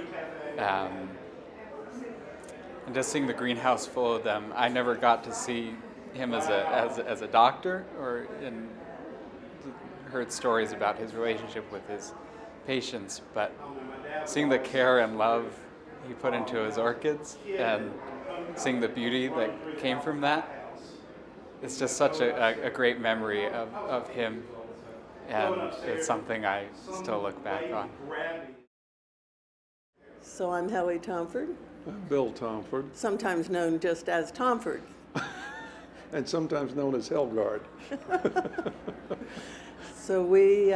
[SPEAKER 17] And just seeing the greenhouse full of them, I never got to see him as a doctor, or heard stories about his relationship with his patients, but seeing the care and love he put into his orchids and seeing the beauty that came from that, it's just such a great memory of him, and it's something I still look back on.
[SPEAKER 18] So I'm Helly Tomford.
[SPEAKER 11] I'm Bill Tomford.
[SPEAKER 18] Sometimes known just as Tomford.
[SPEAKER 11] And sometimes known as Helgard.
[SPEAKER 18] So we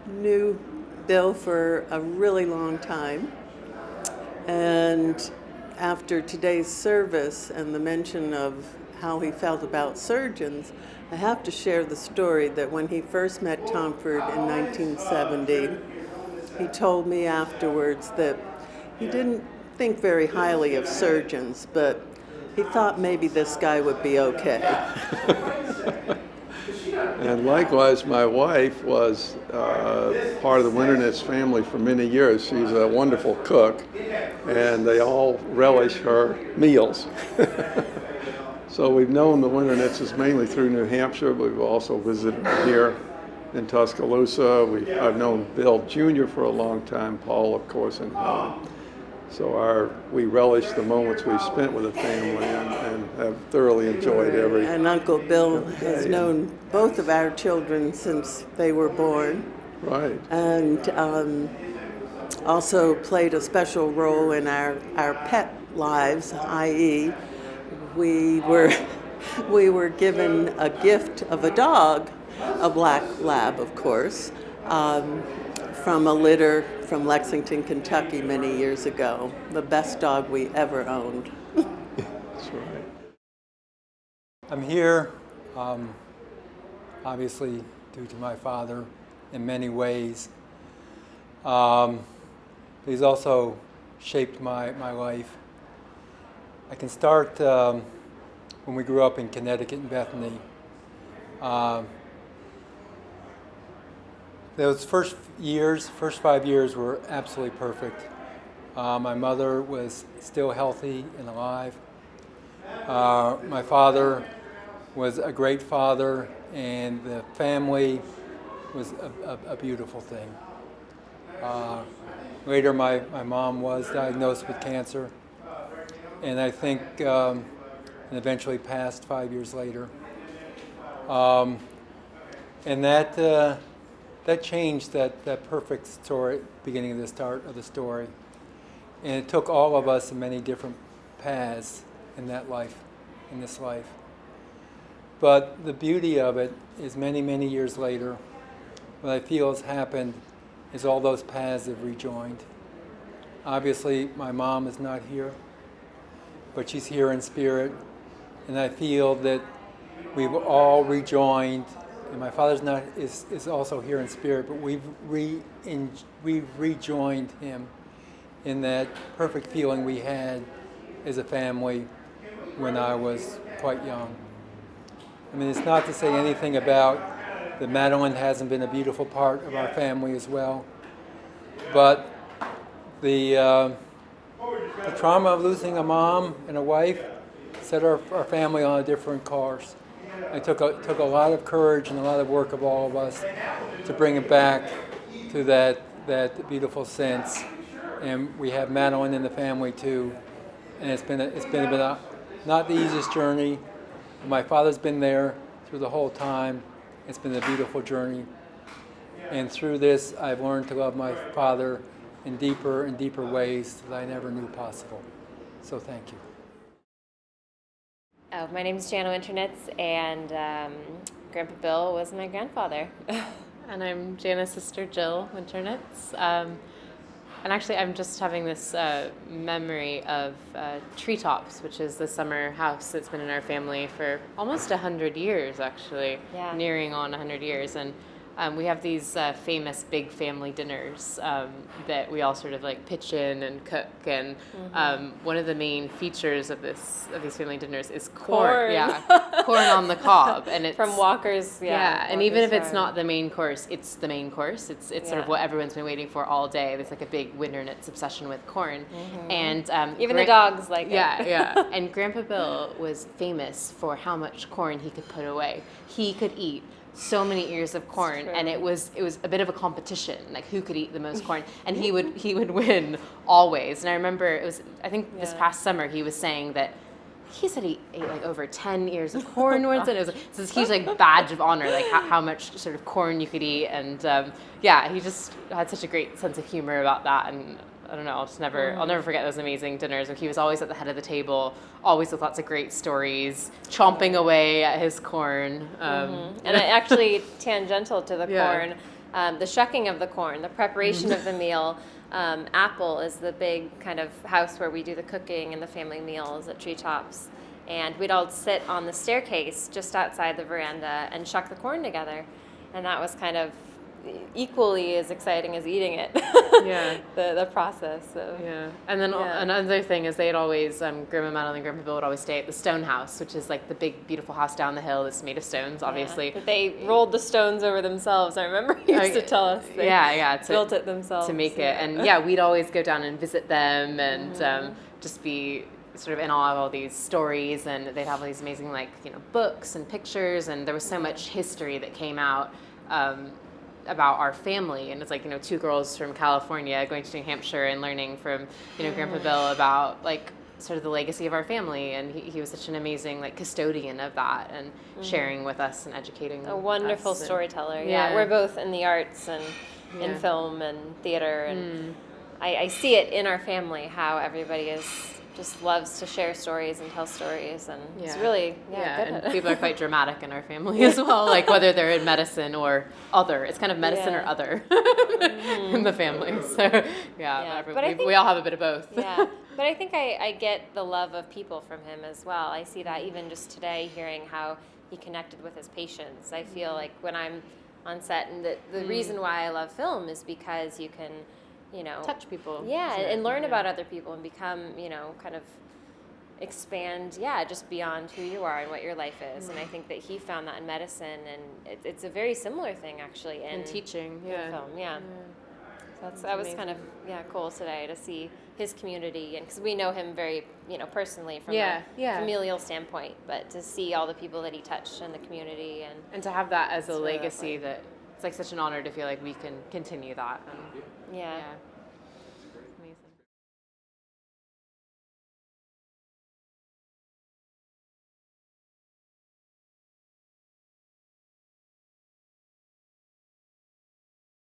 [SPEAKER 18] knew Bill for a really long time. And after today's service and the mention of how he felt about surgeons, I have to share the story that when he first met Tomford in 1970, he told me afterwards that he didn't think very highly of surgeons, but he thought maybe this guy would be okay.
[SPEAKER 11] And likewise, my wife was part of the Winternitz family for many years. She's a wonderful cook, and they all relish her meals. So we've known the Winternitzes mainly through New Hampshire, but we've also visited here in Tuscaloosa. I've known Bill Jr. for a long time, Paul, of course, and so we relish the moments we've spent with the family and have thoroughly enjoyed every.
[SPEAKER 18] And Uncle Bill has known both of our children since they were born.
[SPEAKER 11] Right.
[SPEAKER 18] And also played a special role in our pet lives, i.e., we were given a gift of a dog, a black lab, of course, from a litter from Lexington, Kentucky many years ago. The best dog we ever owned.
[SPEAKER 11] That's right.
[SPEAKER 9] I'm here, obviously, due to my father in many ways. He's also shaped my life. I can start when we grew up in Connecticut and Bethany. Those first 5 years were absolutely perfect. My mother was still healthy and alive. My father was a great father, and the family was a beautiful thing. Later, my mom was diagnosed with cancer, and I think and eventually passed 5 years later. And that changed that perfect story, beginning of the start of the story. And it took all of us in many different paths in this life. But the beauty of it is many, many years later, what I feel has happened is all those paths have rejoined. Obviously, my mom is not here, but she's here in spirit. And I feel that we've all rejoined, and my father's is also here in spirit, but we've rejoined him in that perfect feeling we had as a family when I was quite young. I mean, it's not to say anything about that Madeline hasn't been a beautiful part of our family as well, but the trauma of losing a mom and a wife set our family on a different course. It took a lot of courage and a lot of work of all of us to bring it back to that beautiful sense. And we have Madeline in the family too, and it's been not the easiest journey. My father's been there through the whole time. It's been a beautiful journey, and through this, I've learned to love my father in deeper and deeper ways that I never knew possible. So thank you.
[SPEAKER 19] My name is Jana Winternitz, and Grandpa Bill was my grandfather.
[SPEAKER 20] And I'm Jana's sister, Jill Winternitz. And actually, I'm just having this memory of Treetops, which is the summer house that's been in our family for almost 100 years, actually, nearing on 100 years. And we have these famous big family dinners that we all sort of like pitch in and cook. And one of the main features of these family dinners is corn. Yeah, corn on the cob, and it's
[SPEAKER 19] from Walker's.
[SPEAKER 20] And even if it's not the main course, it's the main course. It's sort of what everyone's been waiting for all day. There's like a big Winternitz obsession with corn, and
[SPEAKER 19] even the dogs like it.
[SPEAKER 20] Yeah. And Grandpa Bill was famous for how much corn he could put away. He could eat so many ears of corn, and it was a bit of a competition, like who could eat the most corn, and he would win always. And I remember I think this past summer he was saying that he said he ate like over 10 ears of corn once, and it was like this huge like badge of honor, like how much sort of corn you could eat. And he just had such a great sense of humor about that. And I don't know, I'll never forget those amazing dinners where he was always at the head of the table, always with lots of great stories, chomping away at his corn.
[SPEAKER 19] And actually, tangential to the corn, the shucking of the corn, the preparation of the meal, Apple is the big kind of house where we do the cooking and the family meals at Treetops. And we'd all sit on the staircase just outside the veranda and shuck the corn together. And that was kind of equally as exciting as eating it.
[SPEAKER 20] Yeah.
[SPEAKER 19] The process. So.
[SPEAKER 20] Yeah. And then another thing is they'd always, Grandma Madeline and Grandpa Bill would always stay at the stone house, which is like the big, beautiful house down the hill that's made of stones, obviously.
[SPEAKER 19] Yeah. But they rolled the stones over themselves. I remember he used to tell us. They built it themselves.
[SPEAKER 20] To make it. And we'd always go down and visit them and just be sort of in awe of all these stories, and they'd have all these amazing books and pictures, and there was so much history that came out about our family. And it's like, two girls from California going to New Hampshire and learning from Grandpa Bill about sort of the legacy of our family, and he was such an amazing custodian of that and sharing with us and educating
[SPEAKER 19] a wonderful
[SPEAKER 20] us.
[SPEAKER 19] Storyteller. Yeah, we're both in the arts and in film and theater, and I see it in our family how everybody just loves to share stories and tell stories, and it's really good
[SPEAKER 20] and
[SPEAKER 19] at it.
[SPEAKER 20] people are quite dramatic in our family as well, whether they're in medicine or other. It's kind of medicine or other in the family. So but we all have a bit of both.
[SPEAKER 19] Yeah, but I think I get the love of people from him as well. I see that even just today, hearing how he connected with his patients. I feel like when I'm on set, and the reason why I love film is because you can
[SPEAKER 20] touch people.
[SPEAKER 19] Yeah, and learn about other people and become, kind of expand, just beyond who you are and what your life is. And I think that he found that in medicine, and it's a very similar thing actually in
[SPEAKER 20] teaching,
[SPEAKER 19] in film. So that was kind of cool today to see his community, and because we know him very personally from a familial standpoint, but to see all the people that he touched in the community
[SPEAKER 20] and to have that as a legacy, that it's such an honor to feel like we can continue that. And,
[SPEAKER 19] yeah.